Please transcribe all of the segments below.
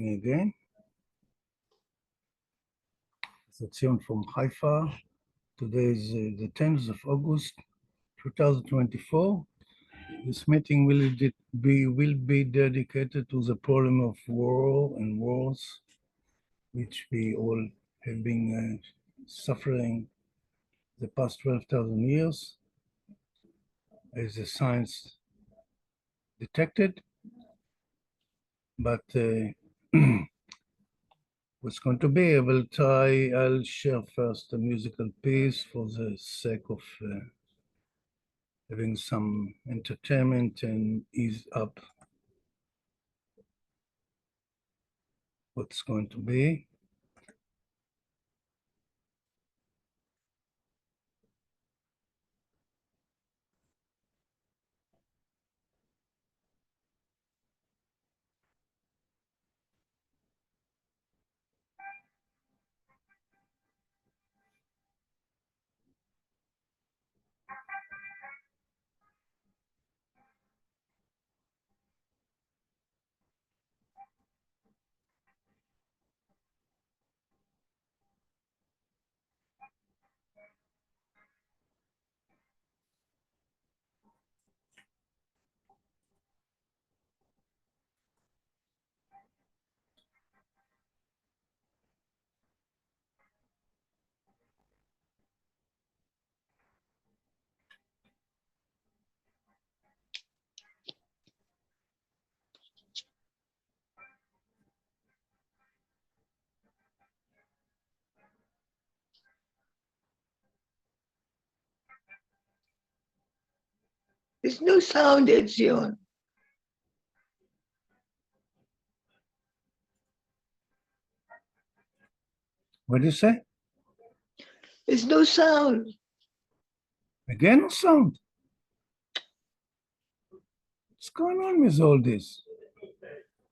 Again. It's Etzion from Haifa. Today is the 10th of August, 2024. This meeting will be dedicated to the problem of war and wars, which we all have been suffering the past 12,000 years, as the science detected. But what's going to be, I'll share first a musical piece for the sake of having some entertainment and ease up what's going to be. There's no sound, Etzion. What do you say? There's no sound. Again, no sound? What's going on with all this?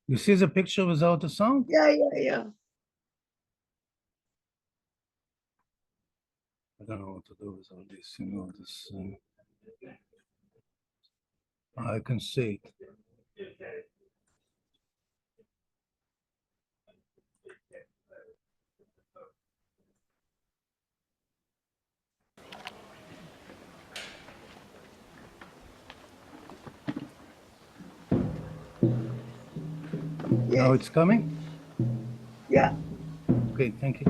You see the picture without the sound? Yeah. I don't know what to do with all this, this. I can see it. Yes. Now it's coming? Yeah. Okay, thank you.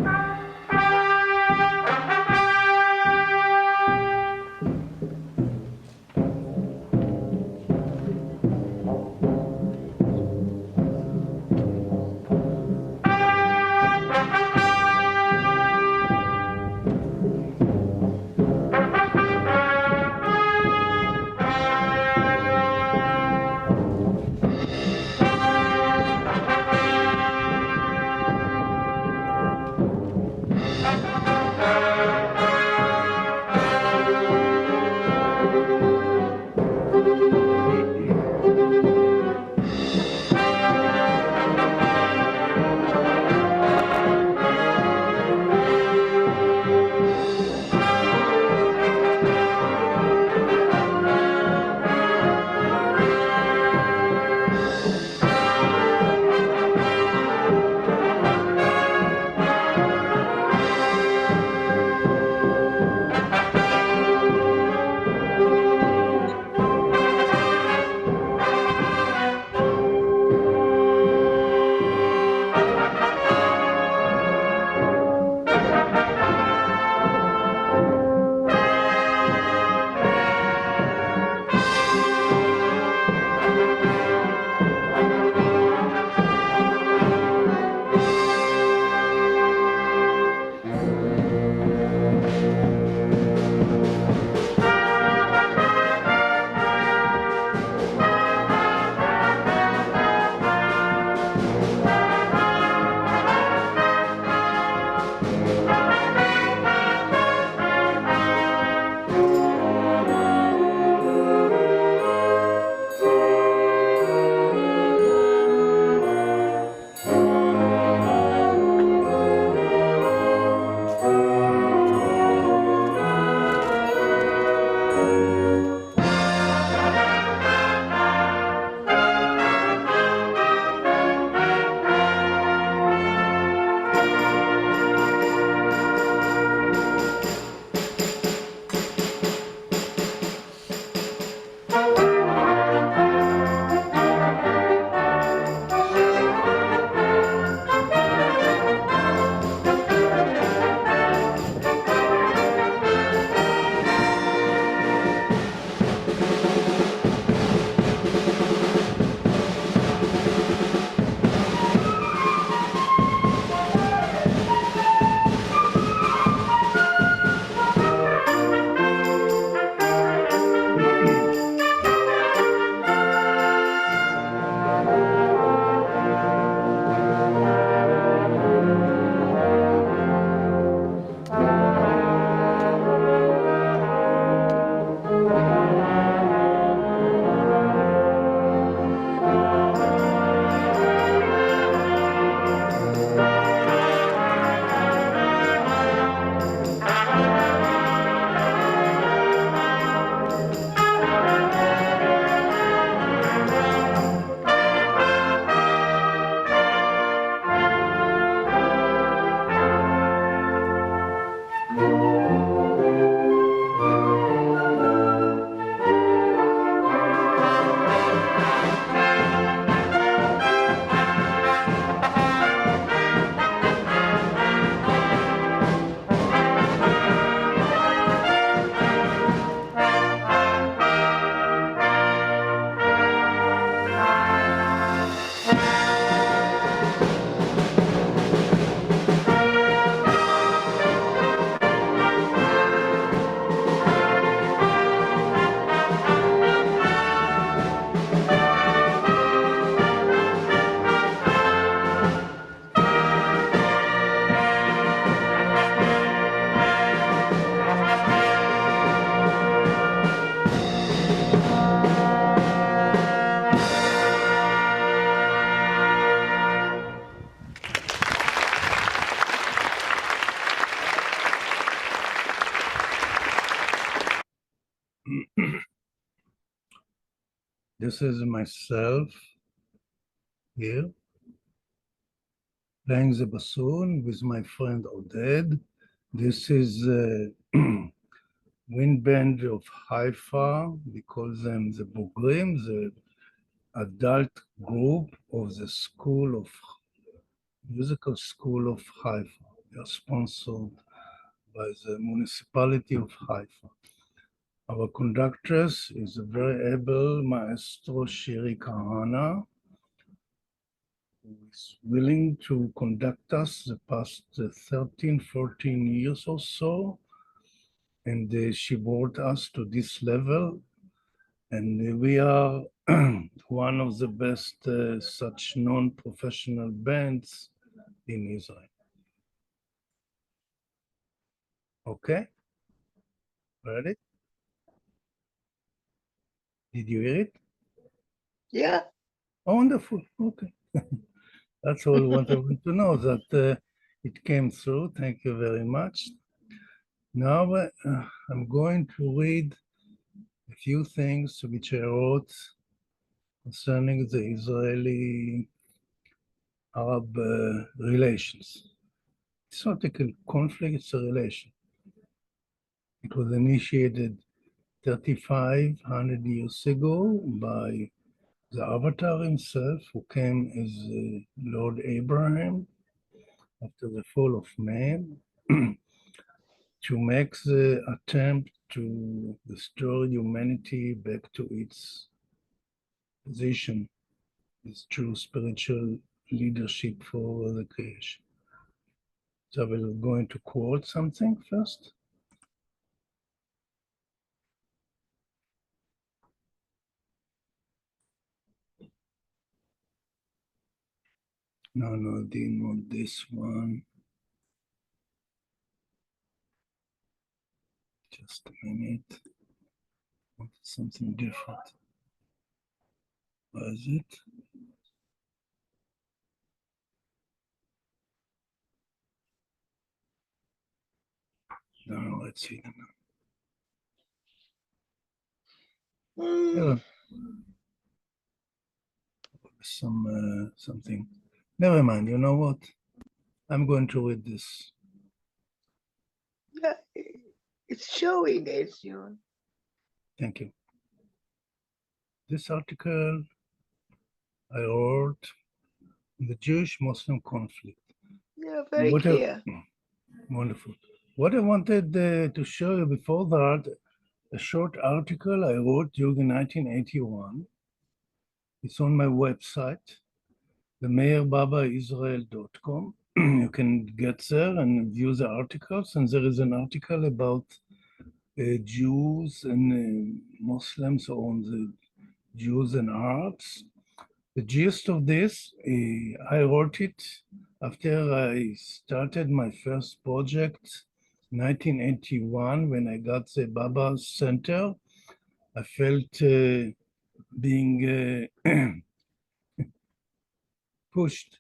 This is myself here, playing the bassoon with my friend Oded. This is wind band of Haifa. We call them the Bogrim, the adult group of the musical school of Haifa. They are sponsored by the municipality of Haifa. Our conductress is a very able maestro Shiri Kahana, who is willing to conduct us the past 13, 14 years or so. And she brought us to this level. And we are one of the best such non-professional bands in Israel. Okay? Ready? Did you hear it? Yeah. Oh, wonderful. Okay. That's all what I want to know, that it came through. Thank you very much. Now I'm going to read a few things which I wrote concerning the Israeli-Arab relations. It's not a conflict, it's a relation. It was initiated 3,500 years ago by the Avatar himself, who came as Lord Abraham after the fall of man, to make the attempt to restore humanity back to its position as true spiritual leadership for the creation. So we're going to quote something first. No, didn't want this one. Just a minute. Want something different. What is it? No, let's see. Yeah, something. Never mind. You know what? I'm going to read this. Yeah. It's showing, Etzion. Thank you. This article I wrote the Jewish-Muslim conflict. Yeah, very clear. Wonderful. What I wanted to show you before that, a short article I wrote during 1981. It's on my website, themeirbabaisrael.com. You can get there and view the articles, and there is an article about Jews and Muslims on the Jews and Arabs. The gist of this, I wrote it after I started my first project, 1981, when I got the Baba Center. I felt being pushed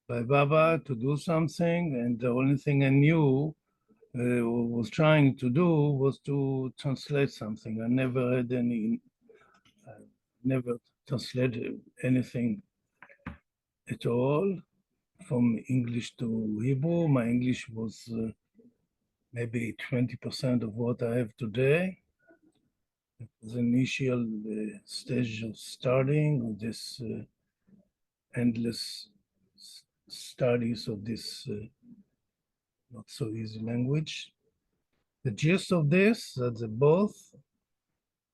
by Baba to do something, and the only thing I knew was trying to do was to translate something. I never never translated anything at all from English to Hebrew. My English was maybe 20% of what I have today. It was initial stage of starting with this endless studies of this not so easy language. The gist of this, that the both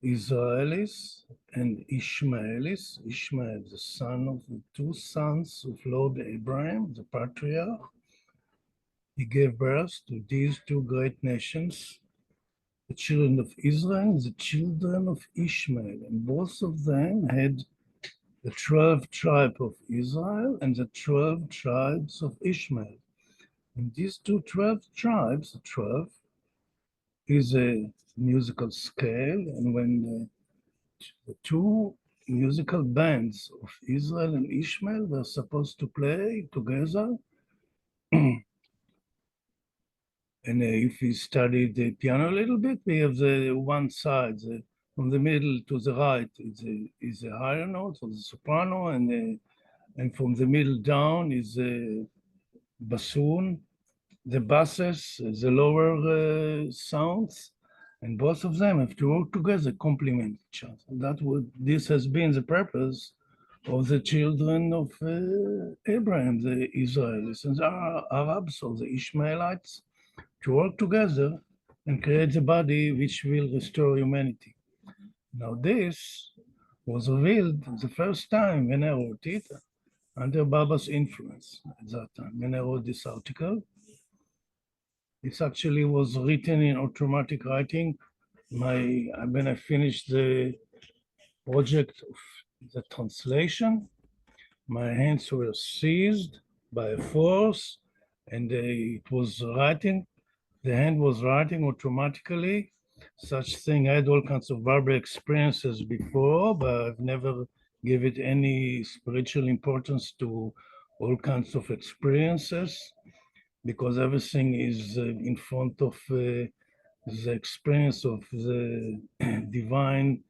Israelis and Ishmaelis, Ishmael, the son of the two sons of Lord Abraham, the patriarch, he gave birth to these two great nations, the children of Israel and the children of Ishmael. And both of them had the 12 tribes of Israel and the 12 tribes of Ishmael. And these 12 tribes, the 12, is a musical scale. And when the two musical bands of Israel and Ishmael were supposed to play together, and if we study the piano a little bit, we have the one side, the From the middle to the right is a higher note, or the soprano, and from the middle down is a bassoon, the basses, the lower sounds, and both of them have to work together, complement each other. This has been the purpose of the children of Abraham, the Israelis and the Arabs, or the Ishmaelites, to work together and create the body which will restore humanity. Now, this was revealed the first time when I wrote it under Baba's influence at that time. When I wrote this article, it actually was written in automatic writing. When I finished the project of the translation, my hands were seized by a force, and it was writing. The hand was writing automatically. Such thing, I had all kinds of Bible experiences before, but I've never give it any spiritual importance to all kinds of experiences, because everything is in front of the experience of the divine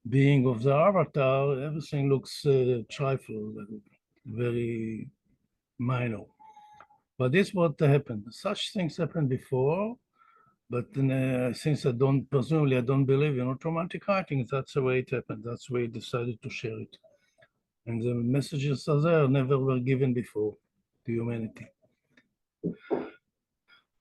being of the avatar. Everything looks trifle, very minor. But this is what happened. Such things happened before, but since personally, I don't believe in automatic writing, that's the way it happened. That's the way I decided to share it. And the messages are there, never were given before to humanity.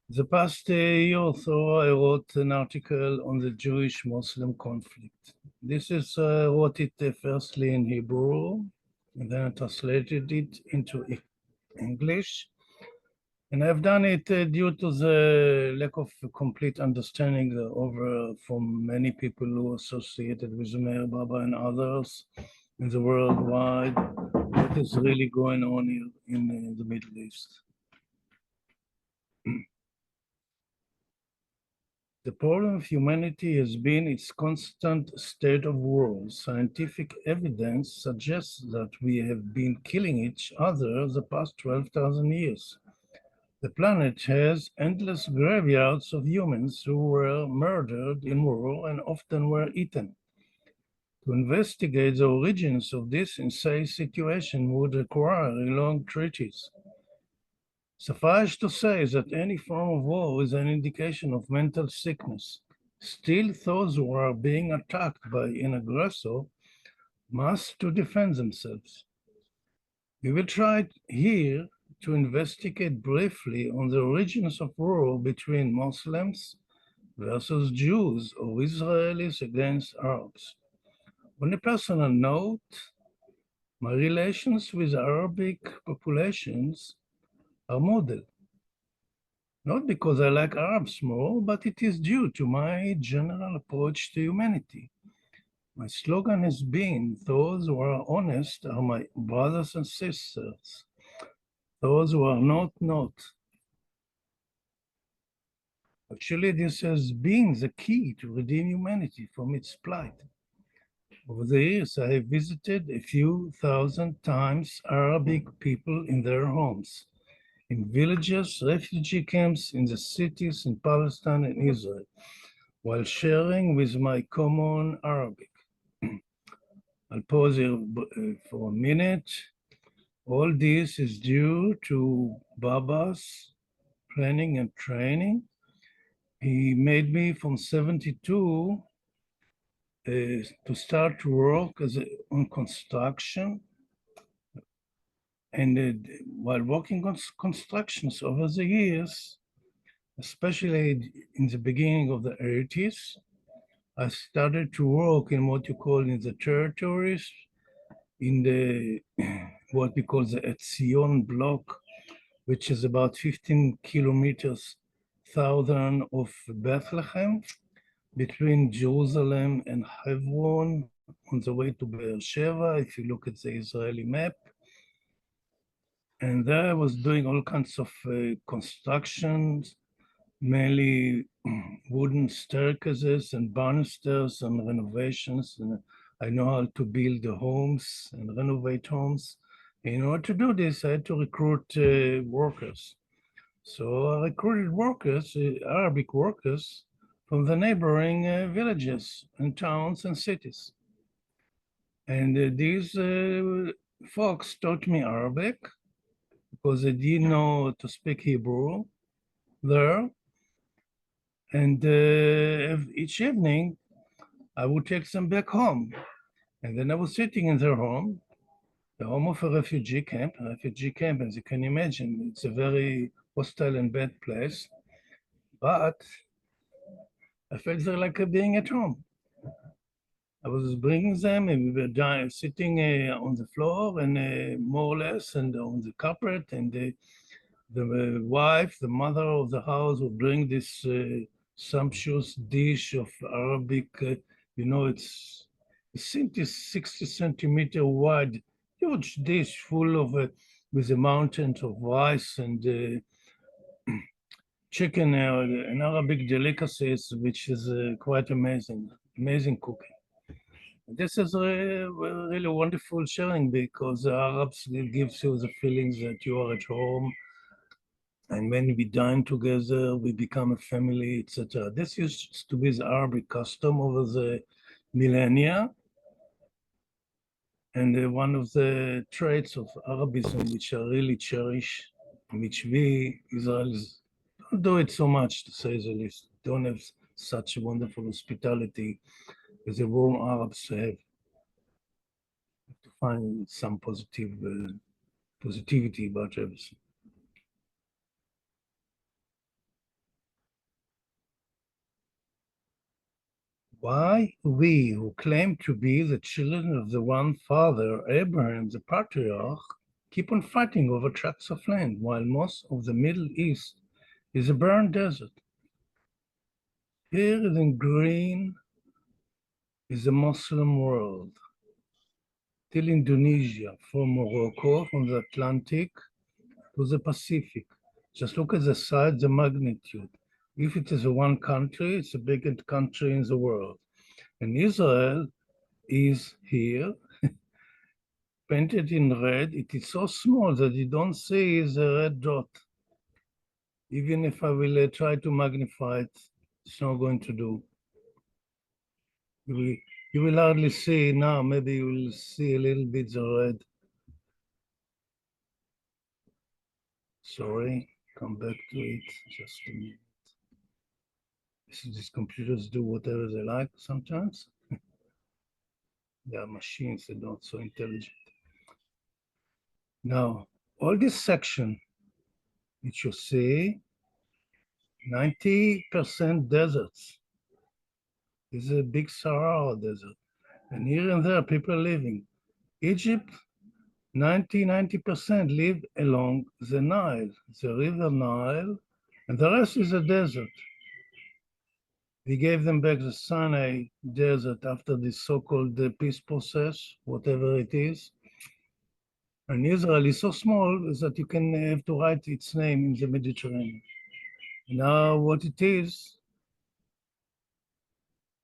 The past year or so, I wrote an article on the Jewish-Muslim conflict. This is wrote it firstly in Hebrew, and then I translated it into English. And I've done it due to the lack of complete understanding from many people who associated with Meir Baba and others in the worldwide, what is really going on here in the Middle East. The problem of humanity has been its constant state of war. Scientific evidence suggests that we have been killing each other the past 12,000 years. The planet has endless graveyards of humans who were murdered in war and often were eaten. To investigate the origins of this insane situation would require a long treatise. Suffice to say that any form of war is an indication of mental sickness. Still, those who are being attacked by an aggressor must to defend themselves. We will try here to investigate briefly on the origins of war between Muslims versus Jews or Israelis against Arabs. On a personal note, my relations with Arabic populations are model. Not because I like Arabs more, but it is due to my general approach to humanity. My slogan has been, those who are honest are my brothers and sisters. Those who are not. Actually, this has been the key to redeem humanity from its plight. Over the years, I have visited a few thousand times Arabic people in their homes, in villages, refugee camps, in the cities in Palestine and Israel, while sharing with my common Arabic. I'll pause here for a minute. All this is due to Baba's planning and training. He made me from 72 to start to work on construction. And while working on constructions over the years, especially in the beginning of the 80s, I started to work in what you call in the territories, in the what we call the Etzion block, which is about 15 kilometers southern of Bethlehem, between Jerusalem and Hebron, on the way to Beersheba, if you look at the Israeli map. And there I was doing all kinds of constructions, mainly wooden staircases and banisters and renovations. And I know how to build the homes and renovate homes. In order to do this, I had to recruit workers. So I recruited workers, Arabic workers, from the neighboring villages and towns and cities. And these folks taught me Arabic because they didn't know to speak Hebrew there. And each evening, I would take them back home. And then I was sitting in their home, the home of a refugee camp. As you can imagine, it's a very hostile and bad place. But I felt there like being at home. I was bringing them, and we were sitting on the floor and more or less, and on the carpet, and the wife, the mother of the house, would bring this sumptuous dish of Arabic. It's 60 centimeter wide, huge dish full of with a mountain of rice and chicken and Arabic delicacies, which is quite amazing cooking. This is a really wonderful sharing because the Arabs gives you the feelings that you are at home, and when we dine together, we become a family, etc. This used to be the Arabic custom over the millennia, and one of the traits of Arabism which I really cherish, which we Israelis don't do it so much, to say the least. Don't have such wonderful hospitality as the warm Arabs have. To find some positivity about everything. Why we, who claim to be the children of the one father, Abraham, the patriarch, keep on fighting over tracts of land while most of the Middle East is a barren desert? Here in green is the Muslim world, till Indonesia, from Morocco, from the Atlantic to the Pacific. Just look at the size, the magnitude. If it is a one country, it's the biggest country in the world. And Israel is here, painted in red. It is so small that you don't see the red dot. Even if I will try to magnify it, it's not going to do. You will hardly see now. Maybe you will see a little bit the red. Sorry, come back to it just a minute. These computers do whatever they like sometimes. They are machines, they're not so intelligent. Now, all this section, which you see, 90% deserts. This is a big Sahara desert. And here and there, people living. Egypt, 90% live along the Nile, the river Nile, and the rest is a desert. We gave them back the Sinai desert after the so-called peace process, whatever it is. And Israel is so small that you can have to write its name in the Mediterranean. Now, what it is,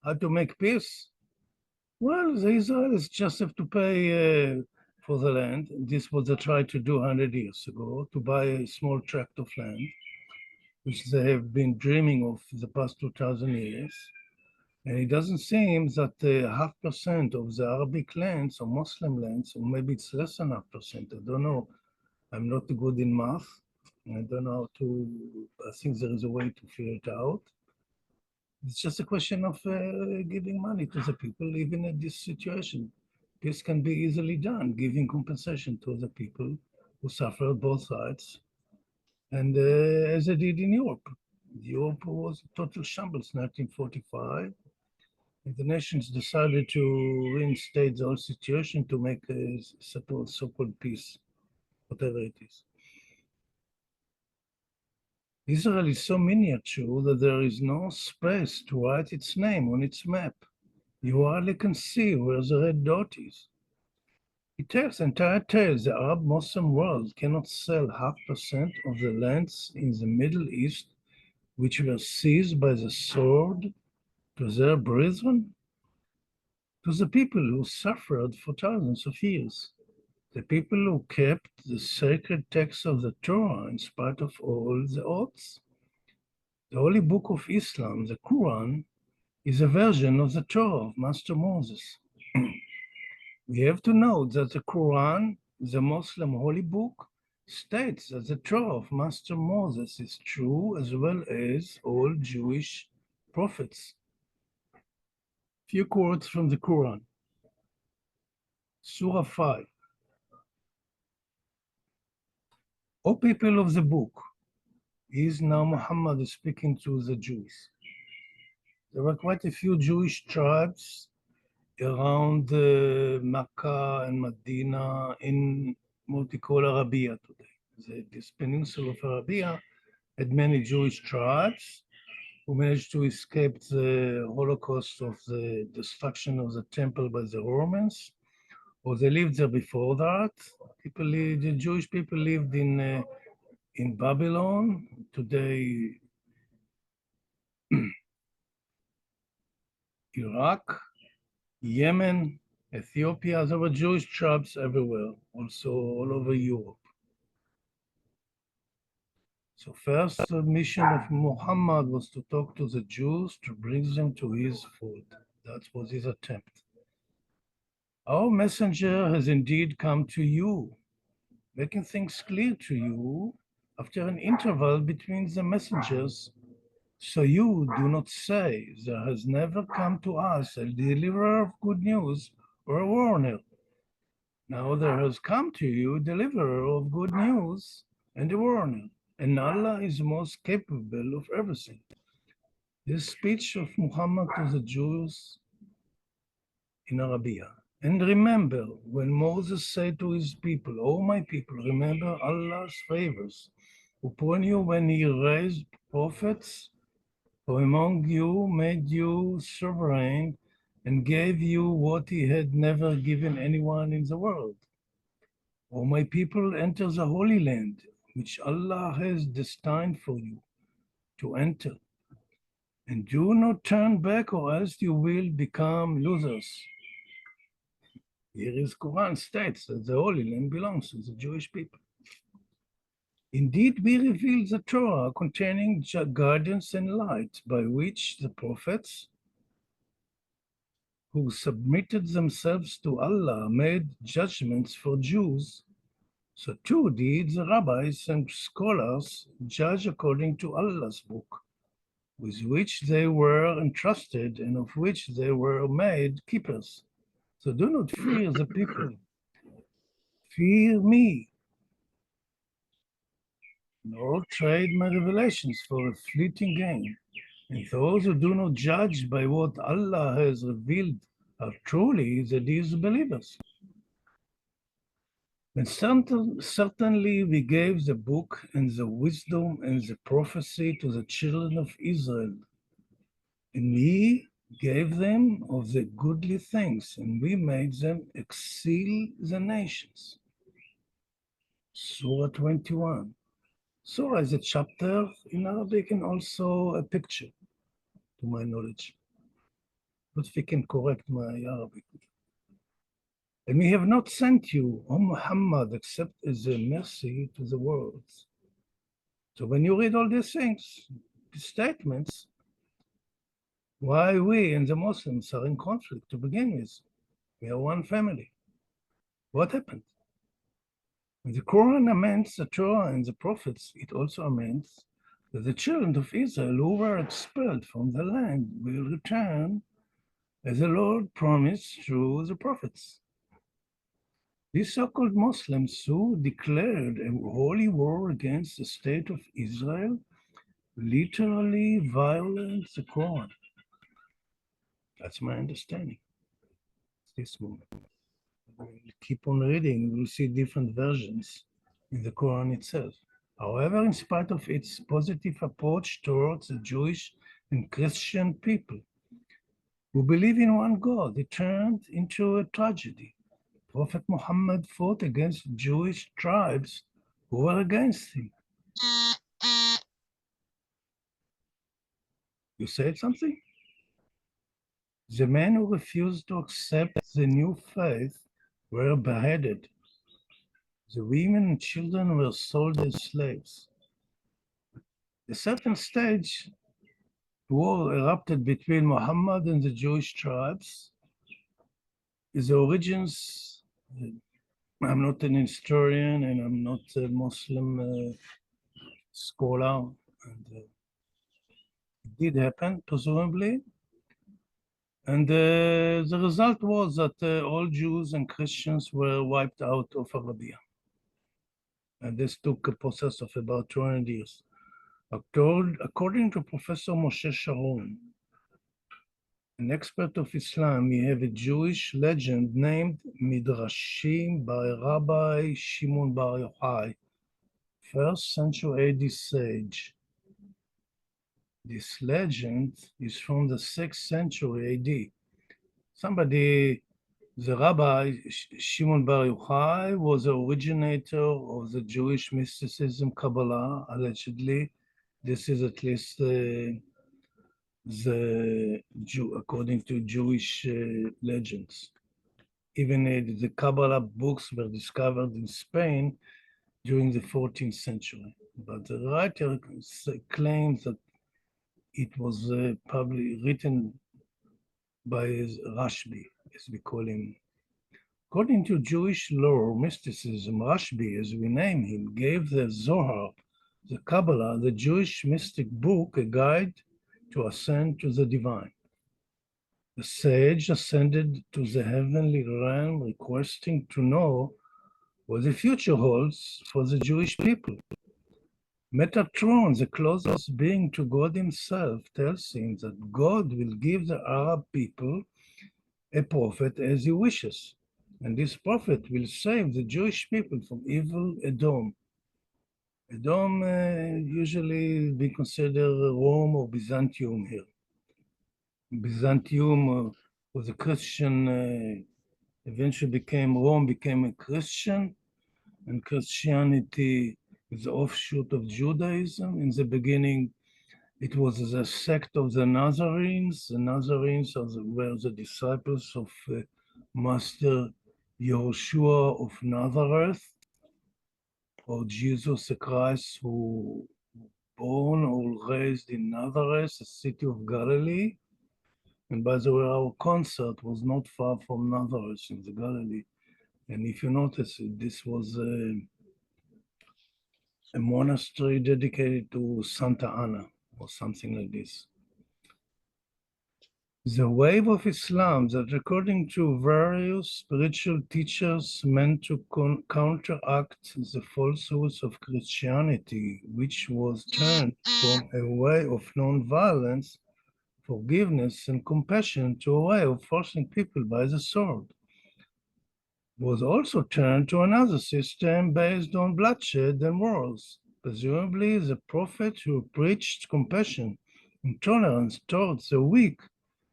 how to make peace? Well, the Israelis just have to pay for the land. This was they tried to do 100 years ago, to buy a small tract of land, which they have been dreaming of the past 2,000 years. And it doesn't seem that 0.5% of the Arabic lands or Muslim lands, or maybe it's less than 0.5%, I don't know. I'm not good in math. I don't know how to, I think there is a way to figure it out. It's just a question of giving money to the people living in this situation. This can be easily done, giving compensation to the people who suffered both sides. And as they did in Europe. Europe was a total shambles in 1945. And the nations decided to reinstate the whole situation to make a so-called peace, whatever it is. Israel is so miniature that there is no space to write its name on its map. You hardly can see where the red dot is. It tells the entire tale the Arab Muslim world cannot sell 0.5% of the lands in the Middle East which were seized by the sword to their brethren, to the people who suffered for thousands of years, the people who kept the sacred text of the Torah in spite of all the odds. The holy book of Islam, the Quran, is a version of the Torah of Master Moses. We have to note that the Quran, the Muslim holy book, states that the Torah of Master Moses is true as well as all Jewish prophets. Few quotes from the Quran. Surah 5. O people of the book, is now Muhammad is speaking to the Jews. There were quite a few Jewish tribes around Mecca and Medina in what we call Arabia today. This peninsula of Arabia had many Jewish tribes who managed to escape the Holocaust of the destruction of the temple by the Romans, or they lived there before that. The Jewish people lived in Babylon, today Iraq, Yemen, Ethiopia. There were Jewish tribes everywhere, also all over Europe. So first the mission of Muhammad was to talk to the Jews, to bring them to his fold. That was his attempt. Our messenger has indeed come to you, making things clear to you after an interval between the messengers, so you do not say, there has never come to us a deliverer of good news or a warner. Now there has come to you a deliverer of good news and a warner, and Allah is most capable of everything. This speech of Muhammad to the Jews in Arabia. And remember, when Moses said to his people, O my people, remember Allah's favors upon you when he raised prophets from among you, made you sovereign, and gave you what he had never given anyone in the world. O my people, enter the Holy Land, which Allah has destined for you to enter. And do not turn back, or else you will become losers. Here is Quran states that the Holy Land belongs to the Jewish people. Indeed, we reveal the Torah containing guidance and light by which the prophets who submitted themselves to Allah made judgments for Jews. So too did the rabbis and scholars judge according to Allah's book, with which they were entrusted and of which they were made keepers. So do not fear the people. Fear me, nor trade my revelations for a fleeting gain. And those who do not judge by what Allah has revealed are truly the disbelievers. And certainly we gave the book and the wisdom and the prophecy to the children of Israel. And we gave them of the goodly things, and we made them excel the nations. Surah 21. Surah is a chapter in Arabic and also a picture, to my knowledge. But if you can correct my Arabic. And we have not sent you, O Muhammad, except as a mercy to the world. So when you read all these things, these statements, why we and the Muslims are in conflict to begin with. We are one family. What happened? When the Quran amends the Torah and the prophets, it also amends that the children of Israel who were expelled from the land will return as the Lord promised through the prophets. These so-called Muslims who declared a holy war against the state of Israel literally violate the Quran. That's my understanding. This moment. We'll keep on reading, we'll see different versions in the Quran itself. However, in spite of its positive approach towards the Jewish and Christian people who believe in one God, it turned into a tragedy. Prophet Muhammad fought against Jewish tribes who were against him. You said something? The men who refused to accept the new faith were beheaded. The women and children were sold as slaves. At a certain stage, war erupted between Muhammad and the Jewish tribes. His origins, I'm not an historian and I'm not a Muslim scholar, and it did happen, presumably. And the result was that all Jews and Christians were wiped out of Arabia. And this took a process of about 200 years. According to Professor Moshe Sharon, an expert of Islam, we have a Jewish legend named Midrashim by Rabbi Shimon Bar Yochai, 1st century AD sage. This legend is from the 6th century AD. The Rabbi Shimon Bar Yochai was the originator of the Jewish mysticism Kabbalah, allegedly. This is at least according to Jewish legends. Even the Kabbalah books were discovered in Spain during the 14th century. But the writer claims that it was probably written by Rashbi, as we call him. According to Jewish lore, mysticism, Rashbi, as we name him, gave the Zohar, the Kabbalah, the Jewish mystic book, a guide to ascend to the divine. The sage ascended to the heavenly realm, requesting to know what the future holds for the Jewish people. Metatron, the closest being to God himself, tells him that God will give the Arab people a prophet as he wishes, and this prophet will save the Jewish people from evil Edom. Edom usually be considered Rome or Byzantium here. Byzantium was a Christian, eventually Rome became a Christian, and Christianity is the offshoot of Judaism. In the beginning, it was a sect of the Nazarenes. The Nazarenes were the disciples of Master Yehoshua of Nazareth, or Jesus the Christ, who born or raised in Nazareth, a city of Galilee. And by the way, our concert was not far from Nazareth in the Galilee. And if you notice, this was a monastery dedicated to Santa Anna or something like this. The wave of Islam that, according to various spiritual teachers, meant to counteract the falsehoods of Christianity, which was turned from a way of non-violence, forgiveness, and compassion to a way of forcing people by the sword, was also turned to another system based on bloodshed and wars. Presumably, the prophet who preached compassion and tolerance towards the weak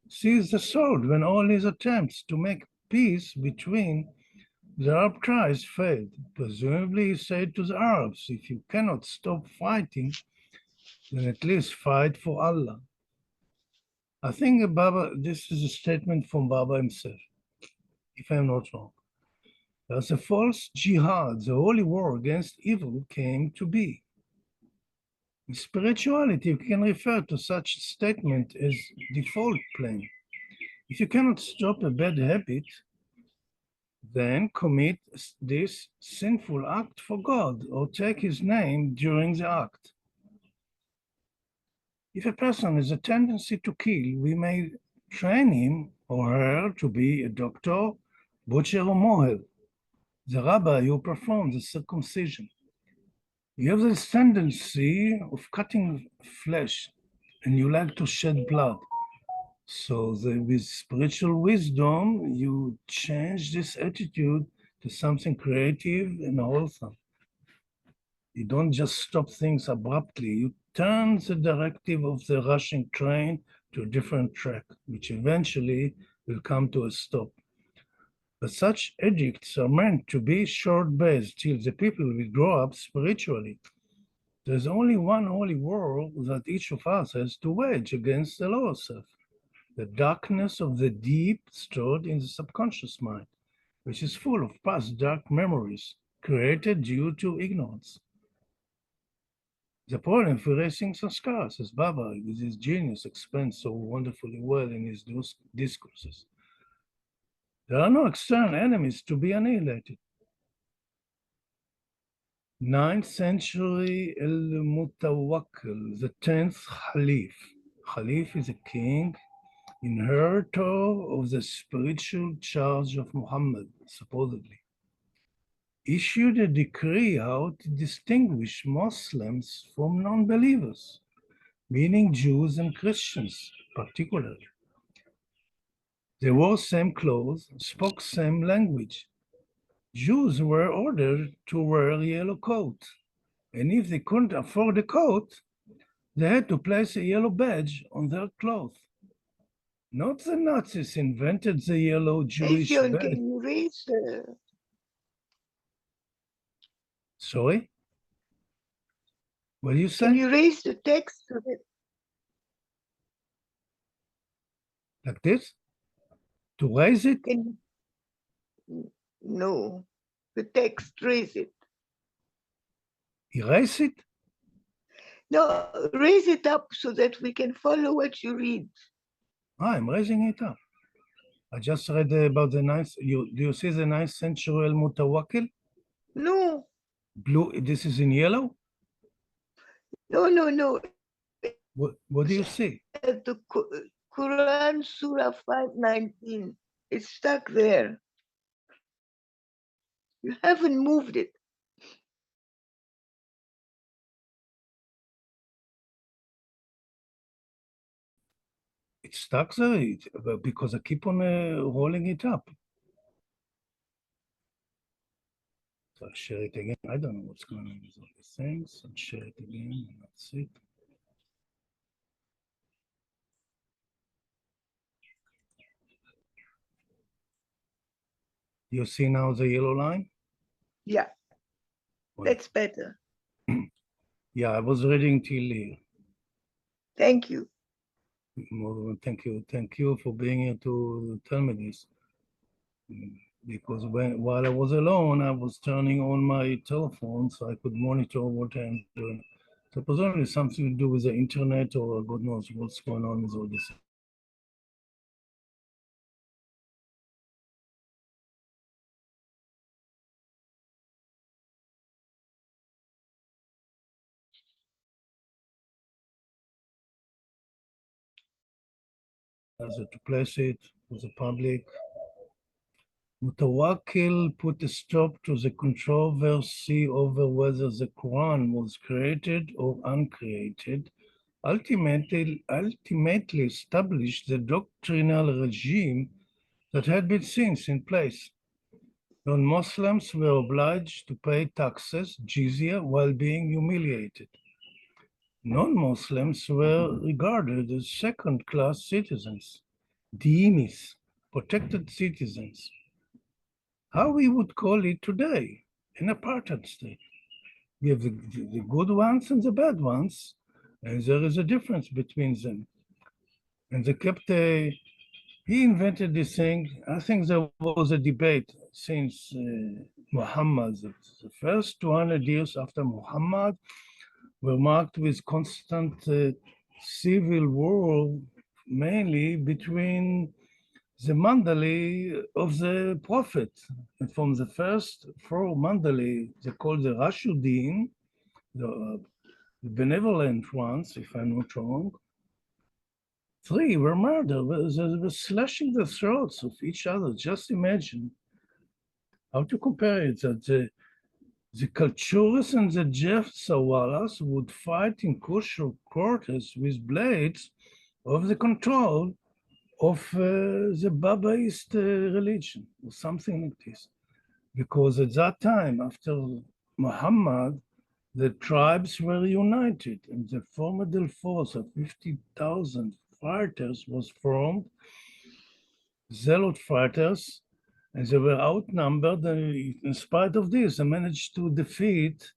seized the sword when all his attempts to make peace between the Arab tribes failed. Presumably, he said to the Arabs, if you cannot stop fighting, then at least fight for Allah. I think this is a statement from Baba himself, if I'm not wrong. As a false jihad, the holy war against evil came to be. In spirituality, you can refer to such statement as default plan. If you cannot stop a bad habit, then commit this sinful act for God or take his name during the act. If a person has a tendency to kill, we may train him or her to be a doctor, butcher, or mohel, the rabbi who performs the circumcision. You have this tendency of cutting flesh and you like to shed blood. So with spiritual wisdom, you change this attitude to something creative and wholesome. You don't just stop things abruptly. You turn the directive of the rushing train to a different track, which eventually will come to a stop. But such edicts are meant to be short-based till the people will grow up spiritually. There's only one holy war that each of us has to wage against the lower self, the darkness of the deep stored in the subconscious mind, which is full of past dark memories created due to ignorance. The problem for erasing sanskars, as Baba, with his genius, explains so wonderfully well in his discourses. There are no external enemies to be annihilated. 9th century al-Mutawakkil, the 10th Khalif. Khalif is a king, inheritor of the spiritual charge of Muhammad, supposedly. Issued a decree how to distinguish Muslims from non-believers, meaning Jews and Christians particularly. They wore same clothes, spoke same language. Jews were ordered to wear a yellow coat, and if they couldn't afford a coat, they had to place a yellow badge on their clothes. Not the Nazis invented the yellow Jewish Etzion, badge. can you raise Sorry? What do you can say? you raise the text so that Like this? To raise it? can no the text raise it. Erase it? No, raise it up so that we can follow what you read. I'm raising it up. I just read about the ninth. Do you see the 9th century al-Mutawakkil? No, Blue. This is in yellow. no. What do you see? At the Quran Surah 519. It's stuck there. You haven't moved it. It's stuck there because I keep on rolling it up. So I'll share it again. I don't know what's going on with all these things. I'll share it again, and that's it. You see now the yellow line? Yeah, that's better. Yeah, I was reading till here. Thank you. Thank you. Thank you for being here to tell me this. Because while I was alone, I was turning on my telephone so I could monitor what I'm doing. So it was only something to do with the internet or God knows what's going on with all this. To place it with the public. Mutawakkil put a stop to the controversy over whether the Quran was created or uncreated, ultimately established the doctrinal regime that had been since in place. Non-Muslims were obliged to pay taxes, jizya, while being humiliated. Non-Muslims were regarded as second-class citizens, dhimis, protected citizens. How we would call it today, an apartheid state. We have the good ones and the bad ones, and there is a difference between them. And they kept he invented this thing. I think there was a debate since Muhammad. The first 200 years after Muhammad were marked with constant civil war, mainly between the mandali of the prophet. And from the first 4 mandali, they called the Rashuddin, the benevolent ones, if I'm not wrong. 3 were murdered. They were slashing the throats of each other. Just imagine how to compare it. That the Kalchuris and the Jeff Sawalas would fight in kosher quarters with blades of the control of the Babaist religion or something like this. Because at that time, after Muhammad, the tribes were united and the formidable force of 50,000 fighters was formed, zealot fighters, and they were outnumbered. In spite of this, they managed to defeat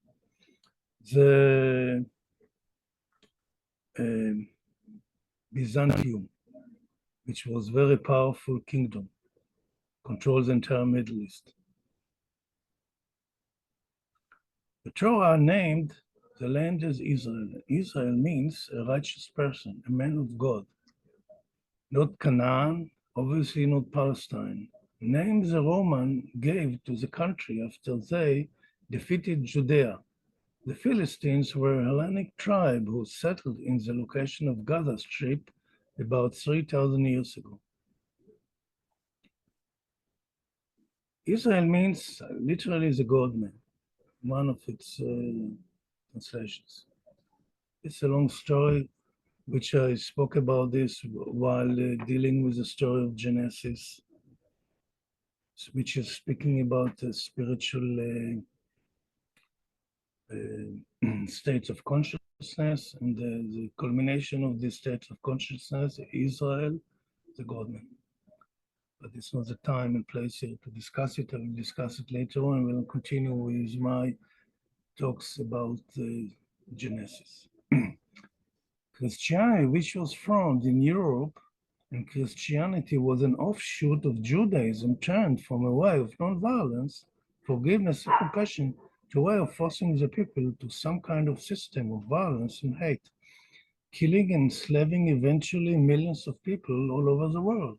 the Byzantium, which was a very powerful kingdom, controls the entire Middle East. The Torah named The land is Israel. Israel means a righteous person, a man of God. Not Canaan, obviously not Palestine. Name the Roman gave to the country after they defeated Judea. The Philistines were a Hellenic tribe who settled in the location of Gaza Strip about 3,000 years ago. Israel means literally the God man, one of its translations. It's a long story, which I spoke about this while dealing with the story of Genesis, which is speaking about the spiritual states of consciousness, and the culmination of these states of consciousness, Israel, the God-man. But it's not the time and place here to discuss it. I will discuss it later on. We'll continue with my talks about Genesis. Christianity, which was found in Europe, and Christianity was an offshoot of Judaism, turned from a way of non-violence, forgiveness, and compassion to a way of forcing the people to some kind of system of violence and hate, killing and enslaving eventually millions of people all over the world.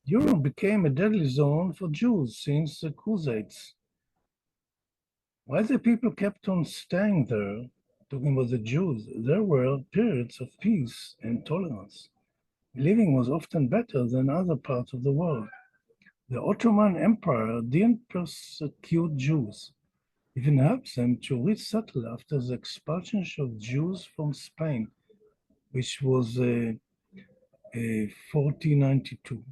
Europe became a deadly zone for Jews since the Crusades. While the people kept on staying there, talking about the Jews, there were periods of peace and tolerance. Living was often better than other parts of the world. The Ottoman Empire didn't persecute Jews, even helped them to resettle after the expulsion of Jews from Spain, which was 1492.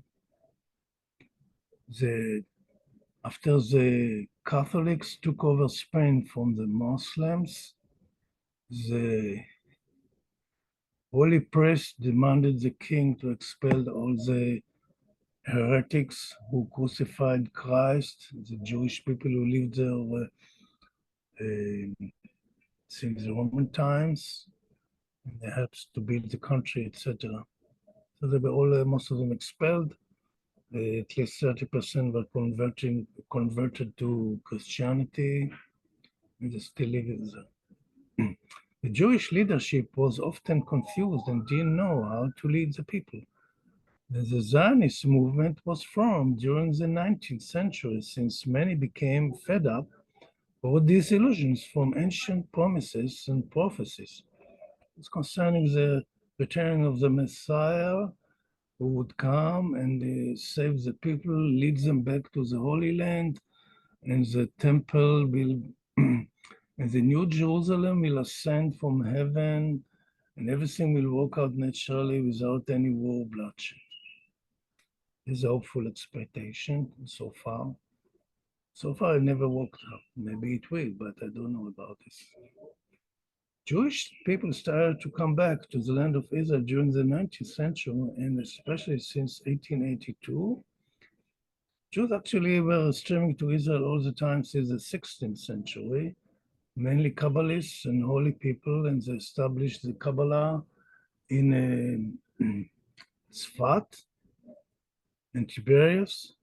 After the Catholics took over Spain from the Muslims, the Holy Priest demanded the king to expel all the heretics who crucified Christ, the Jewish people who lived there since the Roman times, and they helped to build the country, etc. So they were all, most of them expelled. At least 30% were converted to Christianity, and they still live there. The Jewish leadership was often confused and didn't know how to lead the people. The Zionist movement was formed during the 19th century, since many became fed up or disillusioned from ancient promises and prophecies. It's concerning the return of the Messiah who would come and save the people, lead them back to the Holy Land, and the temple will, and the New Jerusalem will ascend from heaven, and everything will work out naturally without any war or bloodshed. Is a hopeful expectation so far. So far, it never worked out. Maybe it will, but I don't know about this. Jewish people started to come back to the land of Israel during the 19th century, and especially since 1882. Jews actually were streaming to Israel all the time since the 16th century, mainly Kabbalists and holy people, and they established the Kabbalah in Sfat and Tiberias.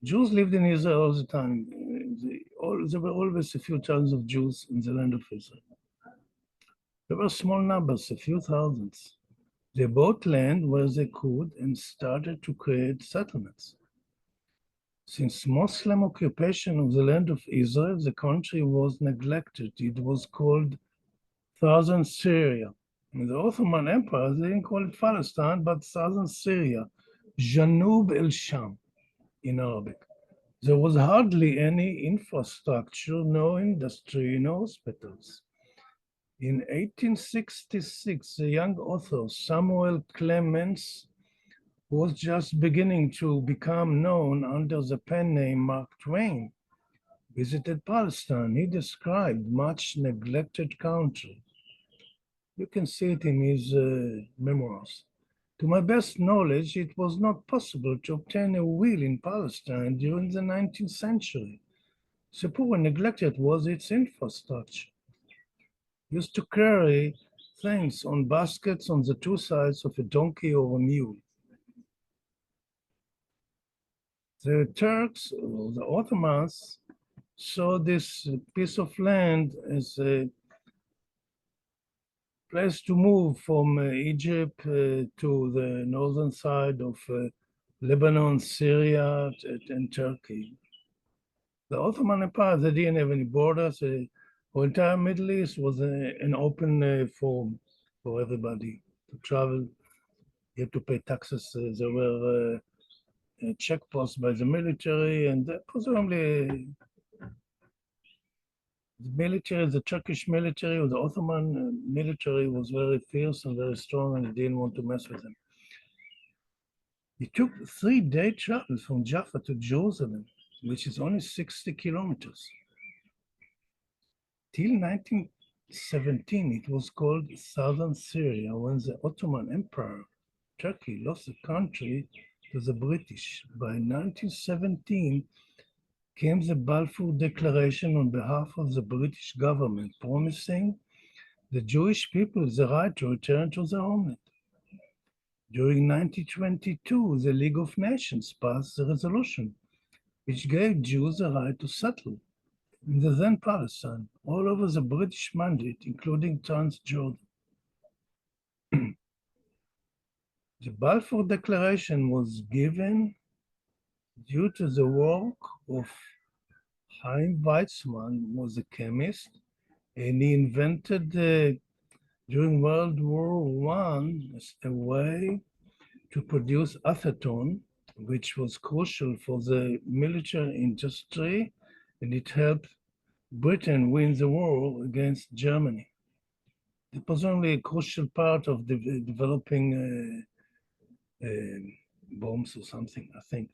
Jews lived in Israel all the time. There were always a few thousands of Jews in the land of Israel. There were small numbers, a few thousands. They bought land where they could and started to create settlements. Since Muslim occupation of the land of Israel, the country was neglected. It was called Southern Syria. In the Ottoman Empire, they didn't call it Palestine, but Southern Syria, Janub el-Sham in Arabic. There was hardly any infrastructure, no industry, no hospitals. In 1866, the young author Samuel Clemens was just beginning to become known under the pen name Mark Twain, visited Palestine. He described much neglected country. You can see it in his memoirs. To my best knowledge, it was not possible to obtain a will in Palestine during the 19th century. So poor and neglected was its infrastructure. Used to carry things on baskets on the two sides of a donkey or a mule. The Turks, or the Ottomans, saw this piece of land as a place to move from Egypt to the northern side of Lebanon, Syria, and Turkey. The Ottoman Empire, they didn't have any borders. The entire Middle East was an open forum for everybody to travel. You had to pay taxes. There were checkposts by the military, and presumably the military, the Turkish military or the Ottoman military was very fierce and very strong, and they didn't want to mess with them. It took 3-day travel from Jaffa to Jerusalem, which is only 60 kilometers. Till 1917, it was called Southern Syria when the Ottoman Empire, Turkey, lost the country to the British. By 1917 came the Balfour Declaration on behalf of the British government, promising the Jewish people the right to return to their homeland. During 1922, the League of Nations passed a resolution which gave Jews the right to settle in the then Palestine, all over the British Mandate, including Transjordan. The Balfour Declaration was given due to the work of Chaim Weizmann, who was a chemist, and he invented during World War I a way to produce acetone, which was crucial for the military industry, and it helped Britain win the war against Germany. It was only a crucial part of developing bombs or something, I think.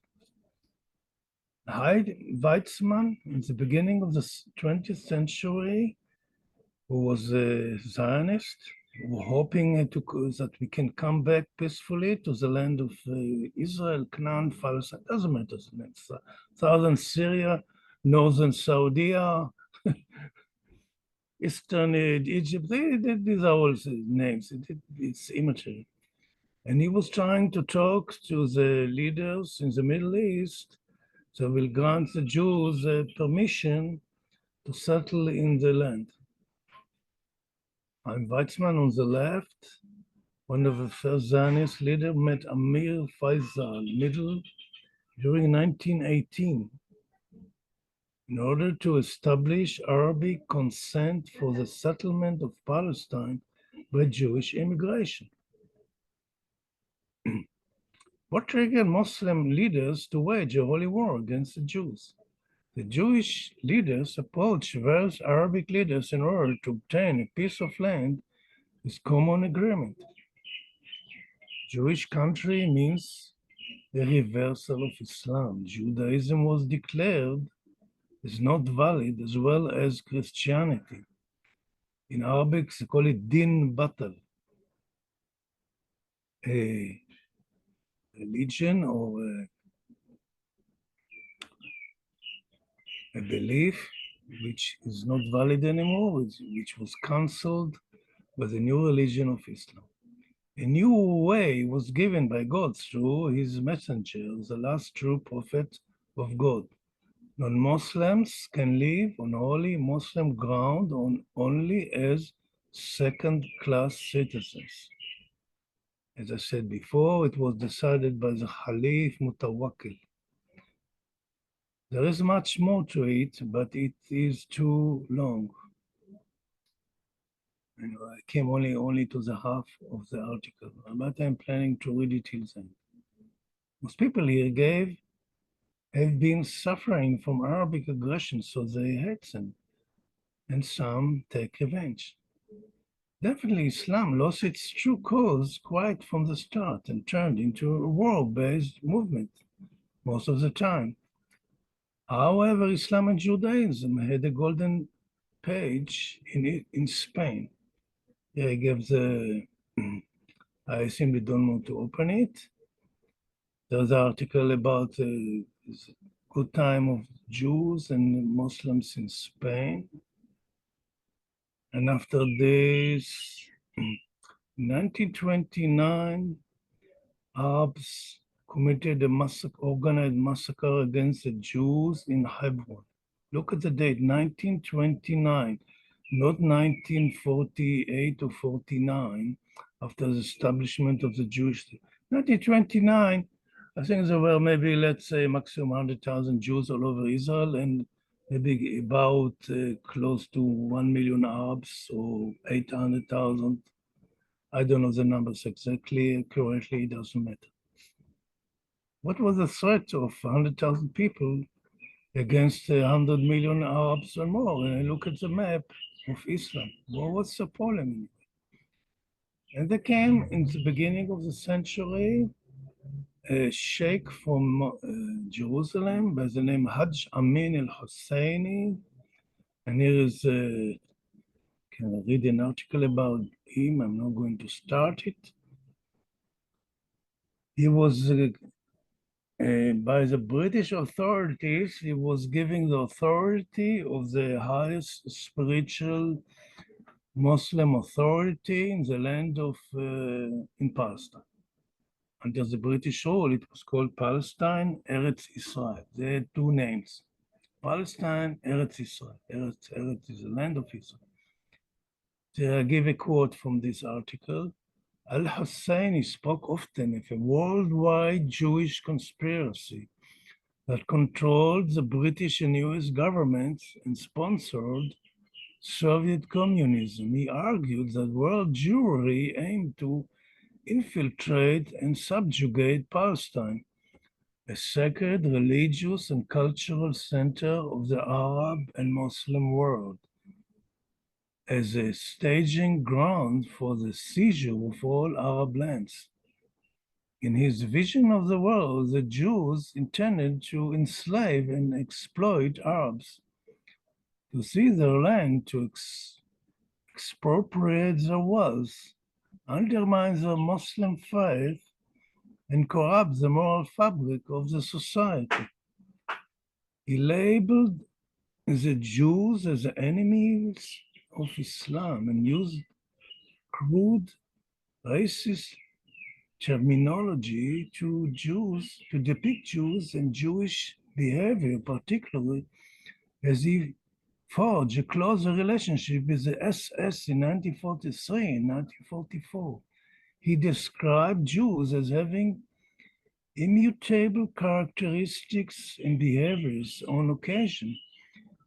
Weizmann, in the beginning of the 20th century, who was a Zionist, hoping that we can come back peacefully to the land of Israel, Canaan, Palestine, doesn't matter. Southern Syria, northern Saudi, Eastern Egypt, these are all names. It's immaterial. And he was trying to talk to the leaders in the Middle East so will grant the Jews permission to settle in the land. I'm Weizmann on the left. One of the first Zionist leaders met Amir Faisal middle during 1918 in order to establish Arabic consent for the settlement of Palestine by Jewish immigration. What triggered Muslim leaders to wage a holy war against the Jews? The Jewish leaders approached various Arabic leaders in order to obtain a piece of land with common agreement. Jewish country means the reversal of Islam. Judaism was declared as not valid as well as Christianity. In Arabic, they call it din batal, a religion or a belief which is not valid anymore, which was cancelled by the new religion of Islam. A new way was given by God through his messenger, the last true prophet of God. Non-Muslims can live on holy Muslim ground only as second-class citizens. As I said before, it was decided by the Khalif Mutawakkil. There is much more to it, but it is too long. I came only to the half of the article, but I'm planning to read it till then. Most people here have been suffering from Arabic aggression, so they hate them, and some take revenge. Definitely, Islam lost its true cause quite from the start and turned into a war-based movement most of the time. However, Islam and Judaism had a golden page in Spain. Here I give the, I simply don't want to open it. There's an article about the good time of Jews and Muslims in Spain. And after this, in 1929, Arabs committed a organized massacre against the Jews in Hebron. Look at the date, 1929, not 1948 or 49, after the establishment of the Jewish state. 1929, I think there were maybe, let's say, maximum 100,000 Jews all over Israel and maybe about close to 1 million Arabs or 800,000. I don't know the numbers exactly, currently, it doesn't matter. What was the threat of 100,000 people against 100 million Arabs or more? And I look at the map of Islam. Well, what's the problem? And there came in the beginning of the century a sheikh from Jerusalem by the name Hajj Amin al-Husseini. And here is, can I read an article about him? I'm not going to start it. He was by the British authorities, he was giving the authority of the highest spiritual Muslim authority in the land of, in Palestine. Under the British rule, it was called Palestine, Eretz Israel. They had two names, Palestine, Eretz Israel. Eretz is the land of Israel. I give a quote from this article. Al-Husseini spoke often of a worldwide Jewish conspiracy that controlled the British and US governments and sponsored Soviet communism. He argued that world Jewry aimed to infiltrate and subjugate Palestine, a sacred religious and cultural center of the Arab and Muslim world, as a staging ground for the seizure of all Arab lands. In his vision of the world, the Jews intended to enslave and exploit Arabs, to seize their land, to expropriate their wealth, undermine their Muslim faith, and corrupt the moral fabric of the society. He labeled the Jews as enemies of Islam and used crude, racist terminology to depict Jews and Jewish behavior, particularly as he forged a closer relationship with the SS in 1943 and 1944. He described Jews as having immutable characteristics and behaviors. On occasion,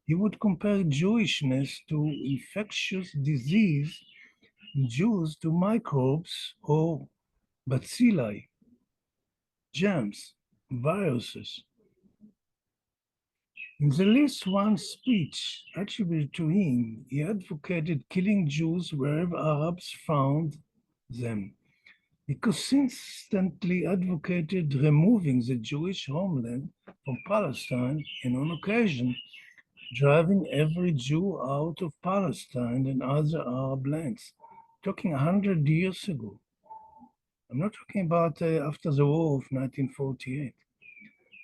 he would compare Jewishness to infectious disease, Jews to microbes or bacilli, germs, viruses. In the least one speech attributed to him, he advocated killing Jews wherever Arabs found them. He consistently advocated removing the Jewish homeland from Palestine and on occasion driving every Jew out of Palestine and other Arab lands. Talking 100 years ago. I'm not talking about after the war of 1948.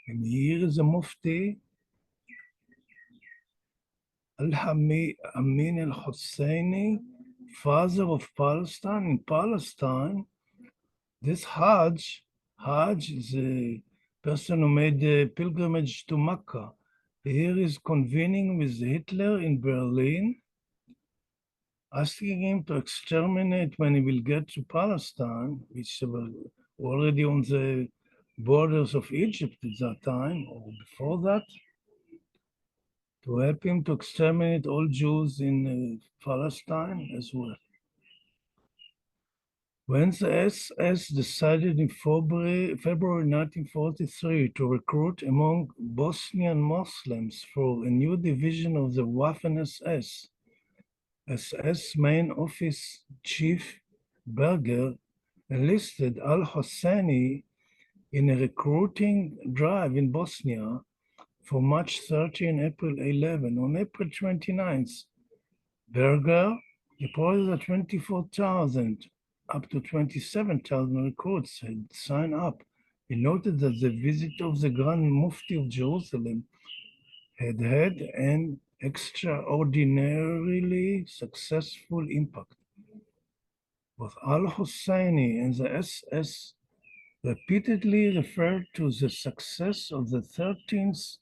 And here is a Mufti, Al-Amin al-Husseini, father of Palestine. In Palestine, this Hajj is a person who made the pilgrimage to Mecca. Here is convening with Hitler in Berlin, asking him to exterminate when he will get to Palestine, which were already on the borders of Egypt at that time, or before that, to help him to exterminate all Jews in Palestine as well. When the SS decided in February 1943 to recruit among Bosnian Muslims for a new division of the Waffen-SS, SS Main Office Chief Berger enlisted al-Husseini in a recruiting drive in Bosnia for March 30 and April 11. On April 29th, Berger reported that 24,000 up to 27,000 recruits had signed up. He noted that the visit of the Grand Mufti of Jerusalem had had an extraordinarily successful impact. Both al-Husseini and the SS repeatedly referred to the success of the 13th